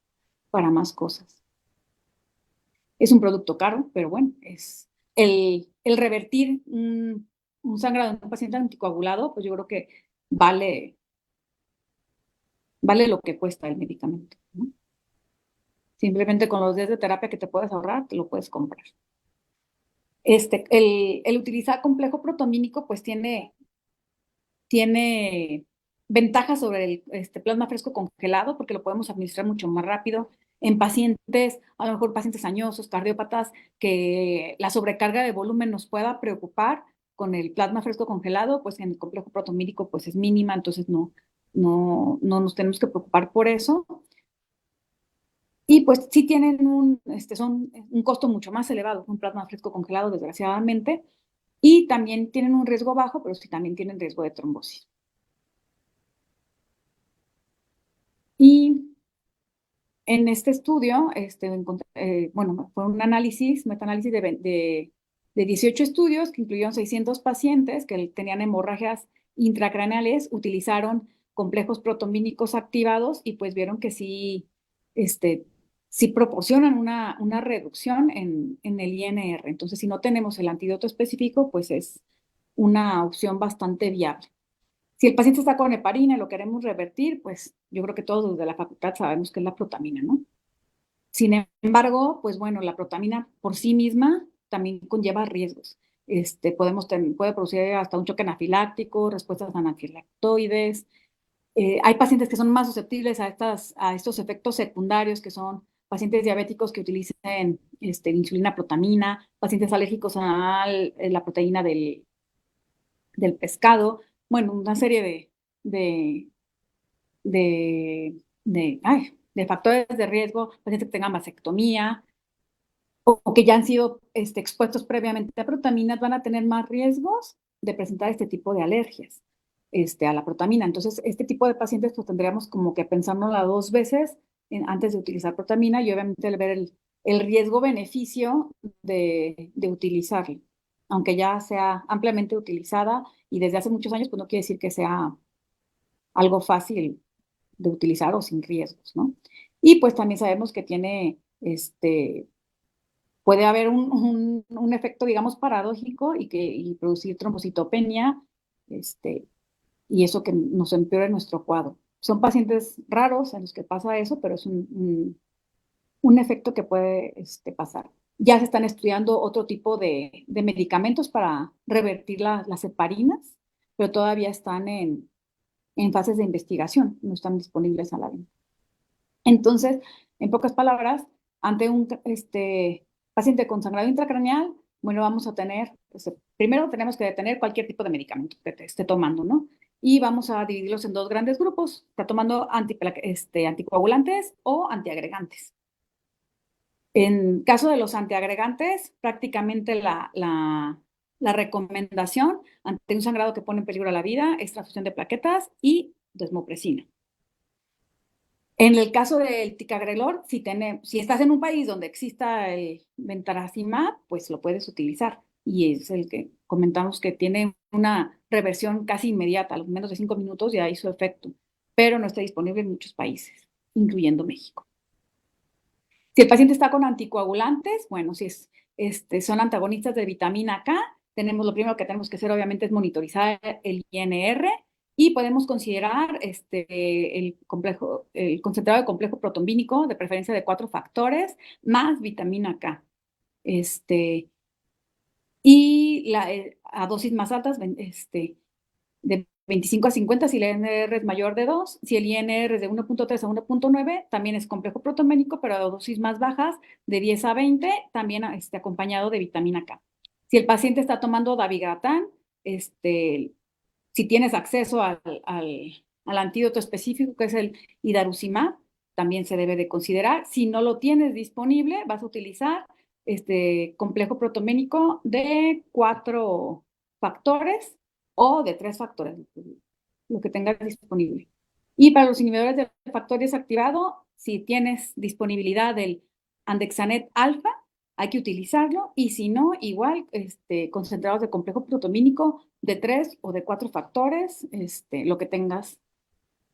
S2: cosas. Es un producto caro, pero bueno, es el revertir un sangrado en un paciente anticoagulado, pues yo creo que vale, vale lo que cuesta el medicamento, ¿no? Simplemente con los días de terapia que te puedes ahorrar, te lo puedes comprar. El utilizar complejo protomínico, pues tiene ventajas sobre el plasma fresco congelado, porque lo podemos administrar mucho más rápido en pacientes, a lo mejor pacientes añosos, cardiópatas, que la sobrecarga de volumen nos pueda preocupar. Con el plasma fresco congelado, pues en el complejo protomínico pues es mínima, entonces no nos tenemos que preocupar por eso. Y pues sí tienen son un costo mucho más elevado que un plasma fresco congelado, desgraciadamente, y también tienen un riesgo bajo, pero sí también tienen riesgo de trombosis. Y en este estudio, bueno, fue un análisis, metaanálisis de 18 estudios que incluyeron 600 pacientes que tenían hemorragias intracraneales, utilizaron complejos protomínicos activados y pues vieron que sí proporcionan una reducción en el INR. Entonces, si no tenemos el antídoto específico, pues es una opción bastante viable. Si el paciente está con heparina y lo queremos revertir, pues yo creo que todos desde la facultad sabemos que es la protamina, ¿no? Sin embargo, pues bueno, la protamina por sí misma también conlleva riesgos. Puede producir hasta un choque anafiláctico, respuestas anafilactoides. Hay pacientes que son más susceptibles a estos efectos secundarios, que son pacientes diabéticos que utilicen insulina protamina, pacientes alérgicos a la proteína del pescado, bueno, una serie de factores de riesgo, pacientes que tengan vasectomía o que ya han sido expuestos previamente a protaminas van a tener más riesgos de presentar este tipo de alergias a la protamina. Entonces, este tipo de pacientes pues tendríamos como que pensárnosla dos veces antes de utilizar protamina y obviamente ver el riesgo-beneficio de utilizarla, aunque ya sea ampliamente utilizada y desde hace muchos años, pues no quiere decir que sea algo fácil de utilizar o sin riesgos, ¿no? Y pues también sabemos que puede haber un efecto, digamos, paradójico y producir trombocitopenia, y eso que nos empeore nuestro cuadro. Son pacientes raros en los que pasa eso, pero es un efecto que puede pasar. Ya se están estudiando otro tipo de medicamentos para revertir las heparinas, pero todavía están en fases de investigación, no están disponibles a la venta. Entonces, en pocas palabras, ante un paciente con sangrado intracraneal, bueno, vamos a tener, primero tenemos que detener cualquier tipo de medicamento que te esté tomando, ¿no? Y vamos a dividirlos en dos grandes grupos. Está tomando anticoagulantes o antiagregantes. En caso de los antiagregantes, prácticamente la recomendación ante un sangrado que pone en peligro la vida es transfusión de plaquetas y desmopresina. En el caso del ticagrelor, si estás en un país donde exista el ventaracimab, pues lo puedes utilizar. Y es el que comentamos que tiene una reversión casi inmediata, a los menos de 5 minutos ya hizo efecto, pero no está disponible en muchos países, incluyendo México. Si el paciente está con anticoagulantes, bueno, si son antagonistas de vitamina K, lo primero que tenemos que hacer obviamente es monitorizar el INR y podemos considerar el concentrado de complejo protombínico, de preferencia de 4 factores, más vitamina K. A dosis más altas, de 25 a 50 si el INR es mayor de 2, si el INR es de 1.3 a 1.9, también es complejo protoménico, pero a dosis más bajas, de 10 a 20, también acompañado de vitamina K. Si el paciente está tomando dabigatran, si tienes acceso al antídoto específico, que es el idarucimab, también se debe de considerar. Si no lo tienes disponible, vas a utilizar complejo protoménico de 4 factores o de 3 factores, lo que tengas disponible. Y para los inhibidores de factores activados, si tienes disponibilidad del andexanet alfa, hay que utilizarlo, y si no, igual, concentrados de complejo protomínico de 3 o de 4 factores, lo que tengas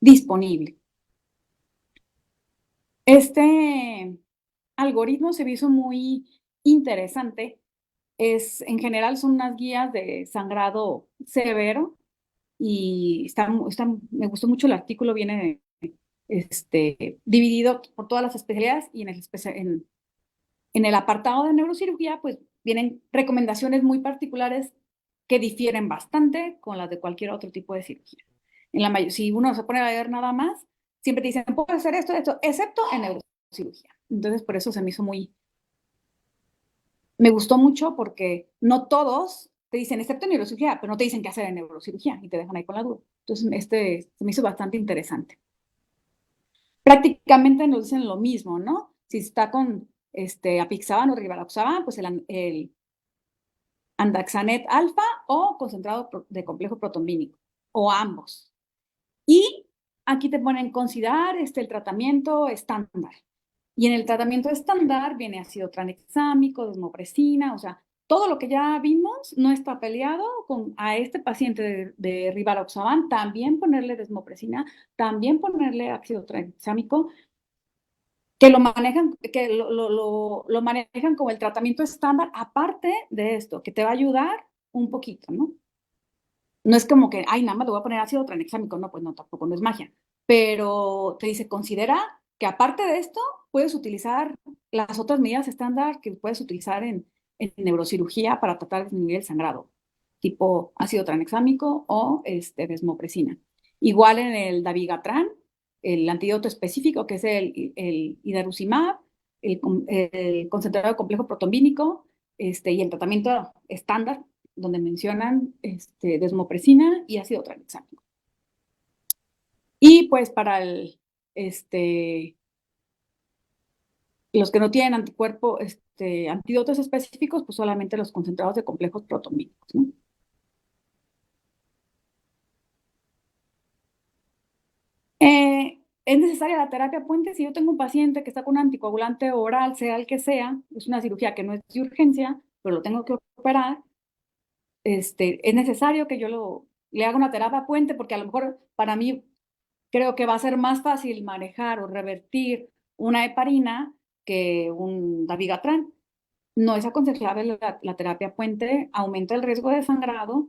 S2: disponible. Este algoritmo se hizo muy interesante en general son unas guías de sangrado severo y me gustó mucho el artículo, viene dividido por todas las especialidades y en el apartado de neurocirugía, pues vienen recomendaciones muy particulares que difieren bastante con las de cualquier otro tipo de cirugía. Si uno se pone a leer nada más, siempre te dicen, puedo hacer esto, excepto en neurocirugía. Entonces, por eso se me hizo me gustó mucho porque no todos te dicen, excepto en neurocirugía, pero no te dicen qué hacer en neurocirugía y te dejan ahí con la duda. Entonces, se me hizo bastante interesante. Prácticamente nos dicen lo mismo, ¿no? Si está con apixaban o rivaroxaban, pues el Andaxanet alfa o concentrado de complejo protombínico, o ambos. Y aquí te ponen considerar el tratamiento estándar. Y en el tratamiento estándar viene ácido tranexámico, desmopresina, o sea, todo lo que ya vimos no está peleado con a este paciente de rivaroxaban, también ponerle desmopresina, también ponerle ácido tranexámico, que lo manejan como el tratamiento estándar, aparte de esto, que te va a ayudar un poquito, ¿no? No es como que, ay, nada más le voy a poner ácido tranexámico, no, pues no, tampoco no es magia. Pero te dice, considera que aparte de esto, puedes utilizar las otras medidas estándar que puedes utilizar en neurocirugía para tratar de disminuir el sangrado, tipo ácido tranexámico o desmopresina. Igual en el dabigatran, el antídoto específico, que es el idarucimab, el concentrado de complejo protombínico, y el tratamiento estándar, donde mencionan desmopresina y ácido tranexámico. Y pues para los que no tienen antídotos específicos, pues solamente los concentrados de complejos protombínicos, ¿no? ¿Es necesaria la terapia puente? Si yo tengo un paciente que está con un anticoagulante oral, sea el que sea, es una cirugía que no es de urgencia, pero lo tengo que operar, es necesario que yo le haga una terapia puente, porque a lo mejor para mí creo que va a ser más fácil manejar o revertir una heparina que un dabigatran. No es aconsejable la terapia puente, aumenta el riesgo de sangrado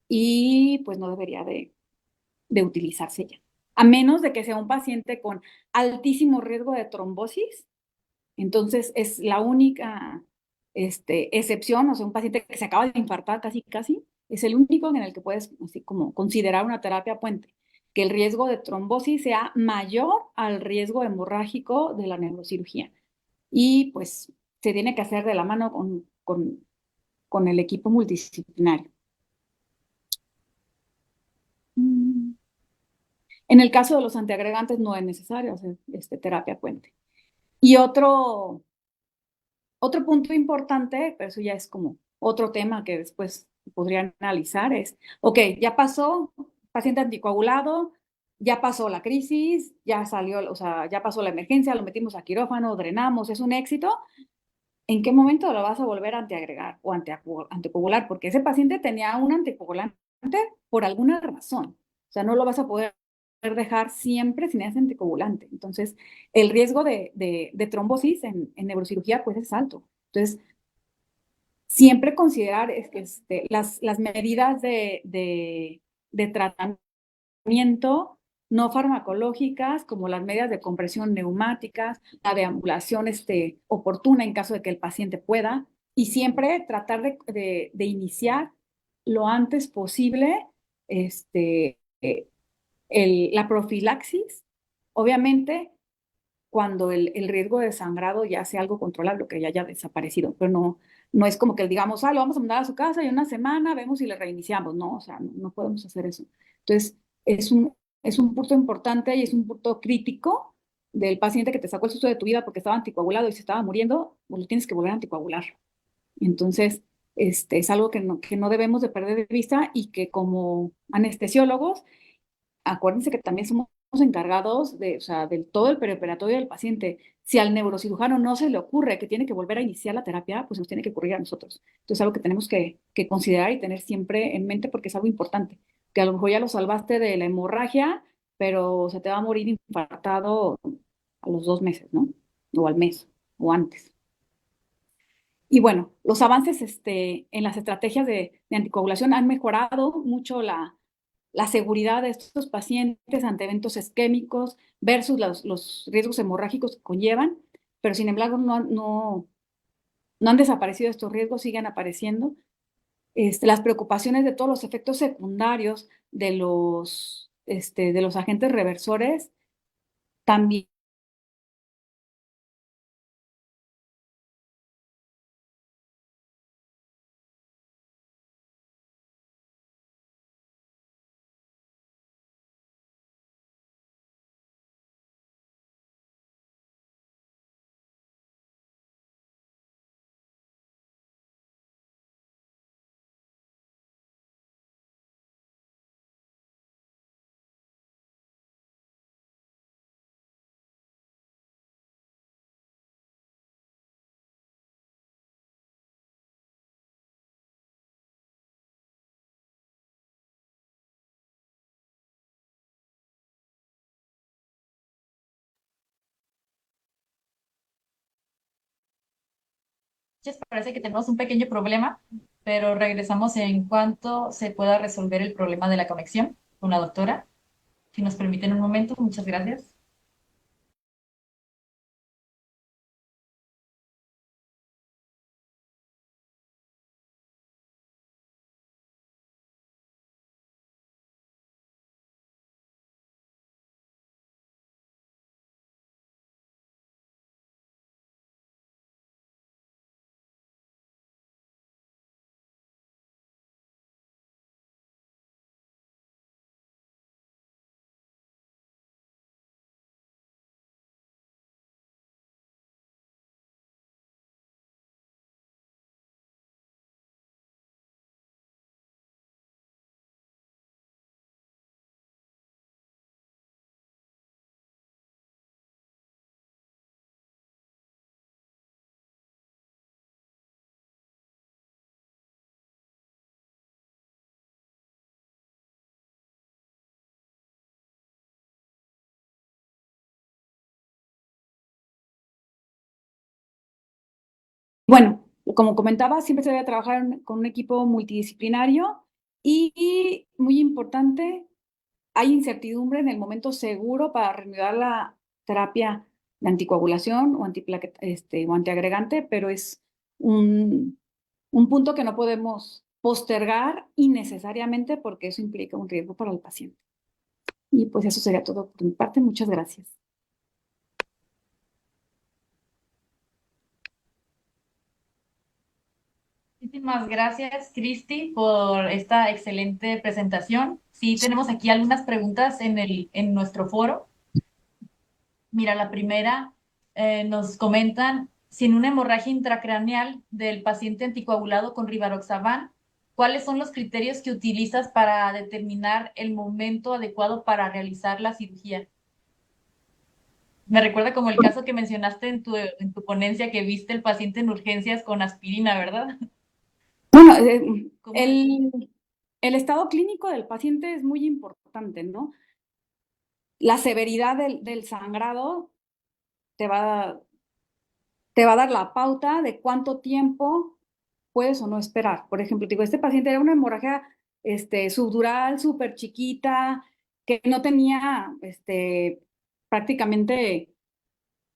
S2: y pues no debería de utilizarse ya. A menos de que sea un paciente con altísimo riesgo de trombosis, entonces es la única excepción, o sea, un paciente que se acaba de infartar casi, es el único en el que puedes así como considerar una terapia puente, que el riesgo de trombosis sea mayor al riesgo hemorrágico de la neurocirugía. Y pues se tiene que hacer de la mano con el equipo multidisciplinario. En el caso de los antiagregantes no es necesario hacer terapia puente. Y otro punto importante, pero eso ya es como otro tema que después podrían analizar, es, ok, ya pasó, paciente anticoagulado, ya pasó la crisis, ya salió, o sea, ya pasó la emergencia, lo metimos a quirófano, drenamos, es un éxito. ¿En qué momento lo vas a volver a antiagregar o anticoagular? Porque ese paciente tenía un anticoagulante por alguna razón. O sea, no lo vas a poder dejar siempre sin ese anticoagulante. Entonces, el riesgo de trombosis en neurocirugía pues es alto. Entonces, siempre considerar las medidas de tratamiento no farmacológicas, como las medidas de compresión neumáticas, la deambulación oportuna en caso de que el paciente pueda, y siempre tratar de iniciar lo antes posible la profilaxis, obviamente cuando el riesgo de sangrado ya sea algo controlable, que ya haya desaparecido, pero no es como que digamos, lo vamos a mandar a su casa y una semana vemos si le reiniciamos, no, o sea, no podemos hacer eso. Entonces, es un punto importante y es un punto crítico del paciente que te sacó el susto de tu vida porque estaba anticoagulado y se estaba muriendo, pues lo tienes que volver a anticoagular. Entonces, es algo que no debemos de perder de vista y que como anestesiólogos, acuérdense que también somos encargados o sea, del todo el perioperatorio del paciente. Si al neurocirujano no se le ocurre que tiene que volver a iniciar la terapia, pues nos tiene que ocurrir a nosotros. Entonces es algo que tenemos que considerar y tener siempre en mente porque es algo importante. Que a lo mejor ya lo salvaste de la hemorragia, pero se te va a morir infartado a los 2 meses, ¿no? O al mes, o antes. Y bueno, los avances en las estrategias de anticoagulación han mejorado mucho la seguridad de estos pacientes ante eventos isquémicos versus los riesgos hemorrágicos que conllevan, pero sin embargo no han desaparecido estos riesgos, siguen apareciendo. Las preocupaciones de todos los efectos secundarios de los agentes reversores también.
S1: Parece que tenemos un pequeño problema, pero regresamos en cuanto se pueda resolver el problema de la conexión con la doctora. Si nos permiten un momento, muchas gracias.
S2: Bueno, como comentaba, siempre se debe trabajar con un equipo multidisciplinario y muy importante, hay incertidumbre en el momento seguro para reanudar la terapia de anticoagulación o, o antiagregante, pero es un, un punto que no podemos postergar innecesariamente porque eso implica un riesgo para el paciente. Y pues eso sería todo por mi parte. Muchas gracias.
S1: Muchísimas gracias, Cristi, por esta excelente presentación. Sí, tenemos aquí algunas preguntas en nuestro foro. Mira, la primera, nos comentan si en una hemorragia intracraneal del paciente anticoagulado con rivaroxaban, ¿cuáles son los criterios que utilizas para determinar el momento adecuado para realizar la cirugía? Me recuerda como el caso que mencionaste en tu ponencia que viste el paciente en urgencias con aspirina, ¿verdad?
S2: Bueno,
S1: ¿Cómo es?
S2: el estado clínico del paciente es muy importante, ¿no? La severidad del sangrado te va, te va a dar la pauta de cuánto tiempo puedes o no esperar. Por ejemplo, digo, este paciente era una hemorragia subdural, súper chiquita, que no tenía prácticamente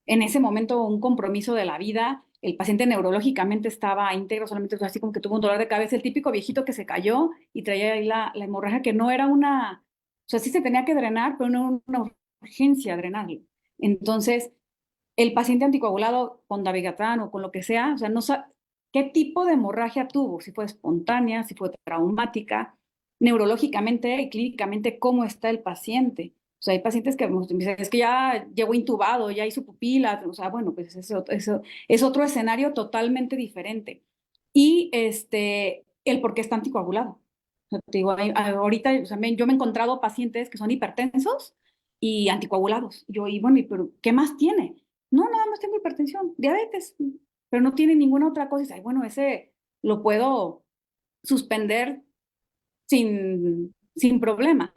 S2: en ese momento un compromiso de la vida. El paciente neurológicamente estaba íntegro, solamente fue así como que tuvo un dolor de cabeza, el típico viejito que se cayó y traía ahí la hemorragia, que no era una, o sea, sí se tenía que drenar, pero no era una urgencia drenarlo. Entonces, el paciente anticoagulado con dabigatran o con lo que sea, o sea, no sabe qué tipo de hemorragia tuvo, si fue espontánea, si fue traumática, neurológicamente y clínicamente cómo está el paciente. O sea, hay pacientes que me dicen, es que ya llegó intubado, ya hizo pupila, o sea, bueno, pues eso es otro escenario totalmente diferente. Y el por qué está anticoagulado. O sea, te digo, ahorita, o sea, yo me he encontrado pacientes que son hipertensos y anticoagulados. Yo, y bueno, pero ¿qué más tiene? No, nada más tengo hipertensión, diabetes, pero no tiene ninguna otra cosa. Y dice, bueno, ese lo puedo suspender sin problema.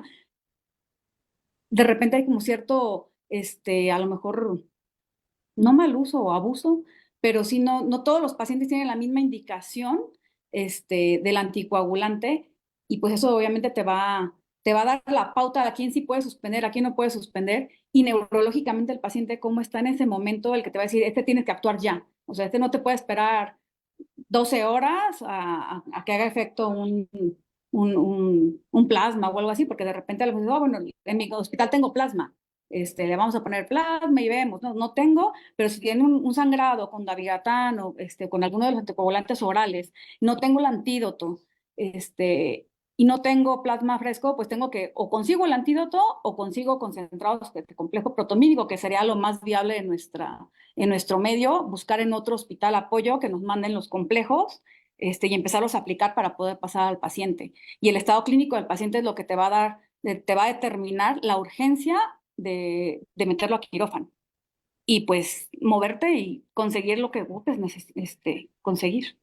S2: De repente hay como cierto, a lo mejor, no mal uso o abuso pero sí no todos los pacientes tienen la misma indicación del anticoagulante y pues eso obviamente te va a dar la pauta a quién sí puede suspender, a quién no puede suspender y neurológicamente el paciente cómo está en ese momento, el que te va a decir, este tienes que actuar ya, o sea, este no te puede esperar 12 horas a que haga efecto un plasma o algo así, porque de repente le digo, oh, bueno, en mi hospital tengo plasma, le vamos a poner plasma y vemos, no tengo, pero si tiene un sangrado con dabigatán o con alguno de los anticoagulantes orales, no tengo el antídoto, y no tengo plasma fresco, pues tengo que, o consigo el antídoto o consigo concentrados de complejo protomídico, que sería lo más viable en nuestro medio, buscar en otro hospital apoyo que nos manden los complejos, y empezarlos a aplicar para poder pasar al paciente. Y el estado clínico del paciente es lo que te va a dar, te va a determinar la urgencia de meterlo a quirófano. Y pues moverte y conseguir lo que busques conseguir.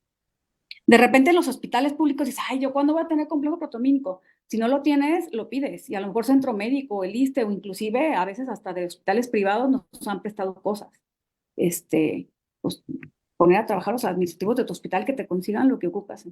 S2: De repente en los hospitales públicos dices, ay, ¿yo cuándo voy a tener complejo protomínico? Si no lo tienes, lo pides. Y a lo mejor Centro Médico, el ISSSTE o inclusive a veces hasta de hospitales privados nos han prestado cosas. Pues poner a trabajar los administrativos de tu hospital que te consigan lo que ocupas.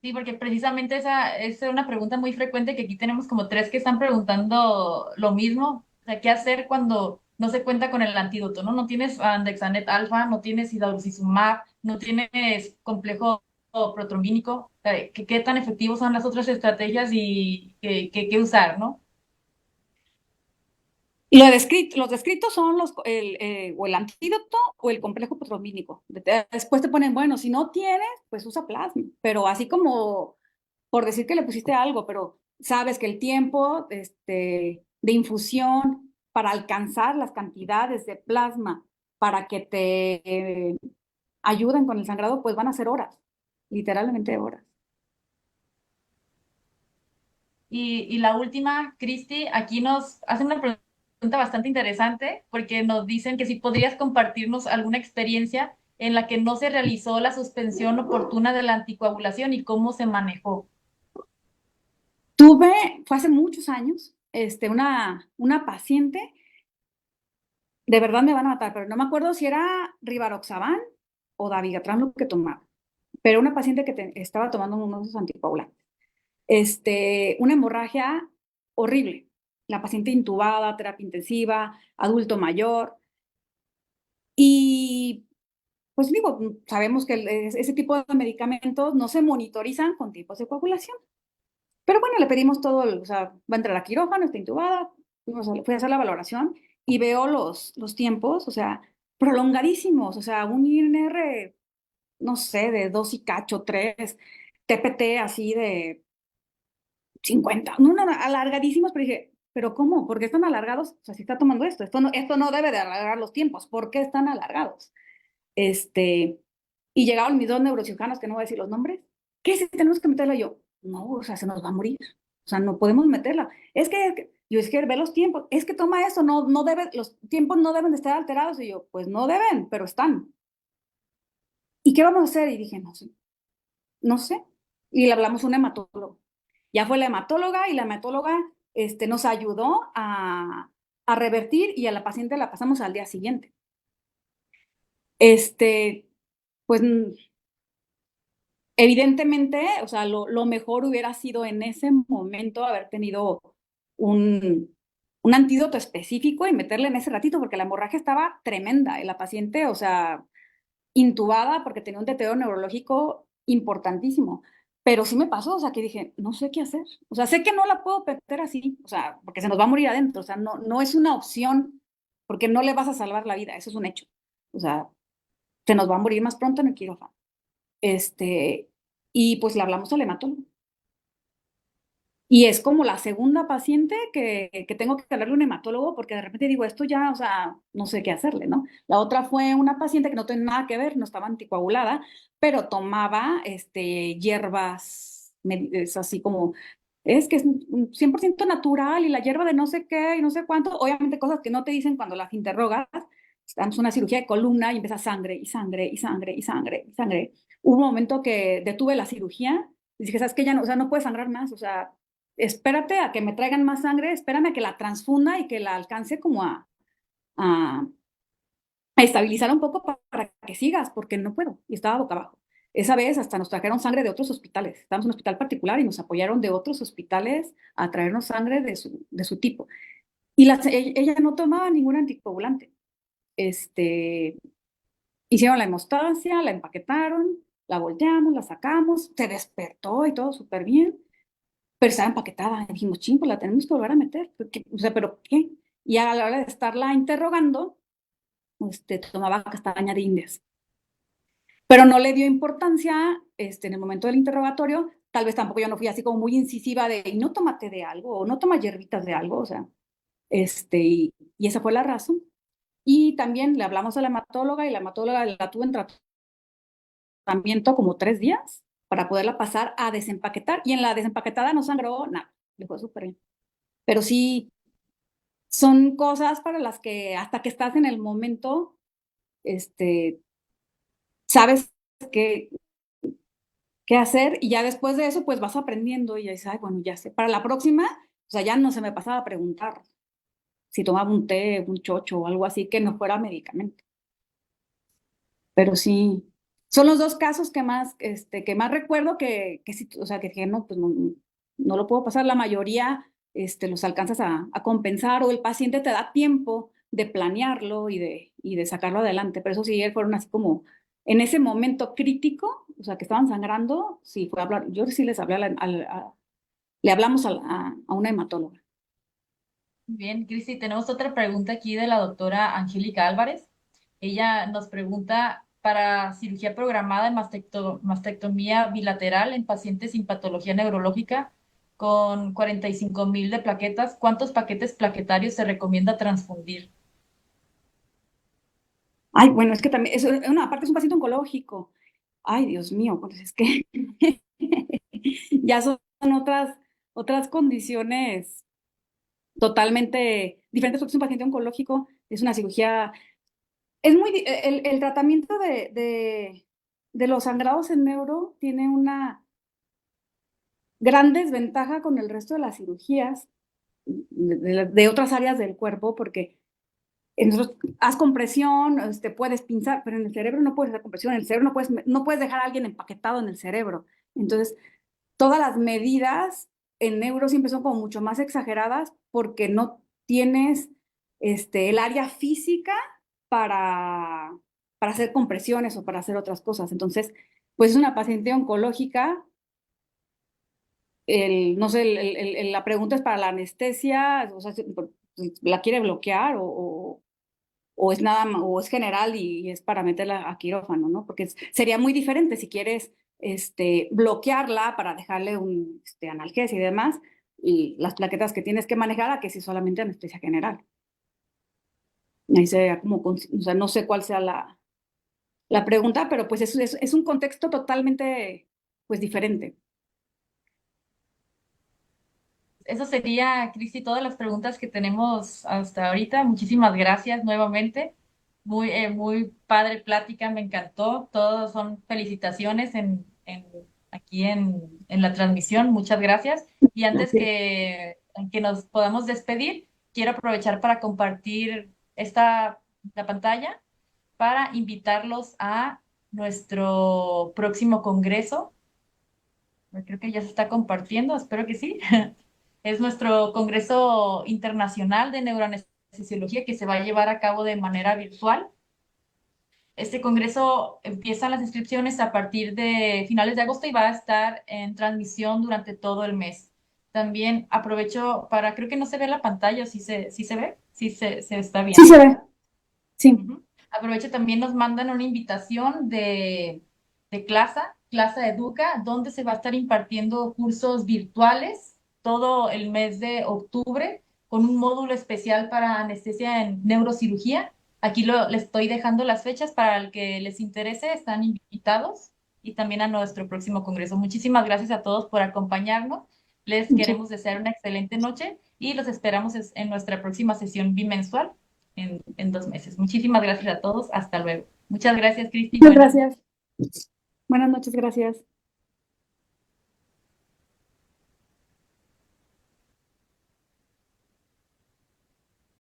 S1: Sí, porque precisamente esa es una pregunta muy frecuente que aquí tenemos como tres que están preguntando lo mismo. O sea, ¿qué hacer cuando no se cuenta con el antídoto, no? No tienes andexanet alfa, no tienes hidroxizumab, no tienes complejo protrombínico. O sea, ¿qué tan efectivos son las otras estrategias y qué usar, no?
S2: Y los descritos son o el antídoto o el complejo protrombínico. Después te ponen, bueno, si no tienes, pues usa plasma. Pero así como por decir que le pusiste algo, pero sabes que el tiempo de infusión para alcanzar las cantidades de plasma para que te ayuden con el sangrado, pues van a ser horas, literalmente horas.
S1: Y la última, Cristi, aquí nos hacen una pregunta bastante interesante porque nos dicen que si podrías compartirnos alguna experiencia en la que no se realizó la suspensión oportuna de la anticoagulación y cómo se manejó.
S2: Fue hace muchos años, una paciente, de verdad me van a matar, pero no me acuerdo si era Rivaroxaban o Dabigatran lo que tomaba, pero una paciente que estaba tomando uno de esos anticoagulantes. Una hemorragia horrible. La paciente intubada, terapia intensiva, adulto mayor. Y pues digo, sabemos que ese tipo de medicamentos no se monitorizan con tipos de coagulación. Pero bueno, le pedimos todo, o sea, va a entrar a quirófano, está intubada, fui a hacer la valoración y veo los tiempos, o sea, prolongadísimos, o sea, un INR, no sé, de 2 y cacho, 3, TPT así de 50, no, alargadísimos, pero dije, ¿pero cómo? ¿Por qué están alargados? O sea, si está tomando esto no debe de alargar los tiempos, ¿por qué están alargados? Y llegaron mis dos neurocirujanos, que no voy a decir los nombres, ¿qué si tenemos que meterla? Yo, no, o sea, se nos va a morir, o sea, no podemos meterla. Es que ve los tiempos, es que toma eso, no debe, los tiempos no deben de estar alterados. Y yo, pues no deben, pero están. ¿Y qué vamos a hacer? Y dije, no sé. Y le hablamos a un hematólogo. Ya fue la hematóloga y la hematóloga nos ayudó a revertir y a la paciente la pasamos al día siguiente. Pues evidentemente, o sea, lo mejor hubiera sido en ese momento haber tenido un antídoto específico y meterle en ese ratito, porque la hemorragia estaba tremenda y la paciente, o sea, intubada porque tenía un deterioro neurológico importantísimo. Pero sí me pasó, o sea, que dije, no sé qué hacer. O sea, sé que no la puedo meter así, o sea, porque se nos va a morir adentro. O sea, no es una opción, porque no le vas a salvar la vida, eso es un hecho. O sea, se nos va a morir más pronto en el quirófano. Y pues le hablamos al hematólogo. Y es como la segunda paciente que tengo que hablarle a un hematólogo porque de repente digo, esto ya, o sea, no sé qué hacerle, ¿no? La otra fue una paciente que no tenía nada que ver, no estaba anticoagulada, pero tomaba hierbas, es así como, es que es un 100% natural y la hierba de no sé qué y no sé cuánto, obviamente cosas que no te dicen cuando las interrogas. Estamos en una cirugía de columna y empieza sangre y sangre y sangre y sangre y sangre. Hubo un momento que detuve la cirugía y dije, ¿sabes qué? Ya no, o sea, no puede sangrar más, o sea, espérate a que me traigan más sangre, espérame a que la transfunda y que la alcance como a, estabilizar un poco para que sigas, porque no puedo. Y estaba boca abajo. Esa vez hasta nos trajeron sangre de otros hospitales. Estábamos en un hospital particular y nos apoyaron de otros hospitales a traernos sangre de su tipo. Y ella no tomaba ningún anticoagulante. Este, hicieron la hemostasia, la empaquetaron, la volteamos, la sacamos, se despertó y todo súper bien, pero estaba empaquetada. Y dijimos, ching, pues la tenemos que volver a meter. O sea, ¿pero qué? Y a la hora de estarla interrogando, tomaba castaña de indias. Pero no le dio importancia en el momento del interrogatorio. Tal vez tampoco yo no fui así como muy incisiva de, y no tómate de algo, o no toma hierbitas de algo, o sea, y esa fue la razón. Y también le hablamos a la hematóloga y la hematóloga la tuvo en tratamiento como 3 días para poderla pasar a desempaquetar. Y en la desempaquetada no sangró nada, le fue súper bien. Pero sí, son cosas para las que hasta que estás en el momento, sabes qué, qué hacer y ya después de eso pues vas aprendiendo y ya dices, ay, bueno, ya sé. Para la próxima, o sea, ya no se me pasaba a preguntar si tomaba un té, un chocho o algo así que no fuera medicamento. Pero sí, son los dos casos que más recuerdo que sí, o sea, que dije, no, pues no, no lo puedo pasar. La mayoría, los alcanzas a compensar o el paciente te da tiempo de planearlo y de sacarlo adelante. Pero eso sí, fueron así como en ese momento crítico, o sea, que estaban sangrando, sí, fue a hablar, yo sí les hablé le hablamos a una hematóloga.
S1: Bien, Cristi, tenemos otra pregunta aquí de la doctora Angélica Álvarez. Ella nos pregunta para cirugía programada en mastectomía bilateral en pacientes sin patología neurológica con 45,000 de plaquetas, ¿cuántos paquetes plaquetarios se recomienda transfundir?
S2: Ay, bueno, es que también, aparte es un paciente oncológico. Ay, Dios mío, pues es que ya son otras condiciones totalmente diferentes, porque es un paciente oncológico, es una cirugía, el tratamiento de los sangrados en neuro tiene una gran desventaja con el resto de las cirugías de otras áreas del cuerpo, porque haz compresión, puedes pinzar, pero en el cerebro no puedes hacer compresión, en el cerebro no puedes dejar a alguien empaquetado en el cerebro. Entonces, todas las medidas en neuro siempre son como mucho más exageradas porque no tienes el área física para, para hacer compresiones o para hacer otras cosas. Entonces, pues es una paciente oncológica. No sé, la pregunta es para la anestesia, o sea, si la quiere bloquear o es o es general y es para meterla a quirófano, ¿no? Porque sería muy diferente si quieres bloquearla para dejarle un analgesia y demás, y las plaquetas que tienes que manejar a que si solamente anestesia general. Ahí sería como, o sea, no sé cuál sea la pregunta, pero pues es un contexto totalmente, pues, diferente.
S1: Eso sería, Cristi, todas las preguntas que tenemos hasta ahorita. Muchísimas gracias nuevamente. Muy padre plática, me encantó. Todos son felicitaciones aquí en la transmisión. Muchas gracias. Y antes
S2: Así es.
S1: que nos podamos despedir, quiero aprovechar para compartir la pantalla para invitarlos a nuestro próximo congreso. Creo que ya se está compartiendo, espero que sí. Es nuestro Congreso Internacional de Neuroanestesiología que se va a llevar a cabo de manera virtual. Este congreso empieza las inscripciones a partir de finales de agosto y va a estar en transmisión durante todo el mes. También aprovecho creo que no se ve la pantalla, sí se ve, se está
S2: Sí
S1: viendo,
S2: se ve,
S1: ¿verdad?
S2: sí.
S1: Ujú. Aprovecho también nos mandan una invitación de Clasa Educa, donde se va a estar impartiendo cursos virtuales todo el mes de octubre con un módulo especial para anestesia en neurocirugía. Aquí les estoy dejando las fechas para el que les interese, están invitados y también a nuestro próximo congreso. Muchísimas gracias a todos por acompañarnos. Les
S2: Muchas,
S1: queremos desear una excelente noche y los esperamos en nuestra próxima sesión bimensual en 2 meses. Muchísimas gracias a todos. Hasta luego. Muchas gracias, Cristi.
S2: muchas
S1: Buenas noches.
S2: gracias. Buenas noches, gracias.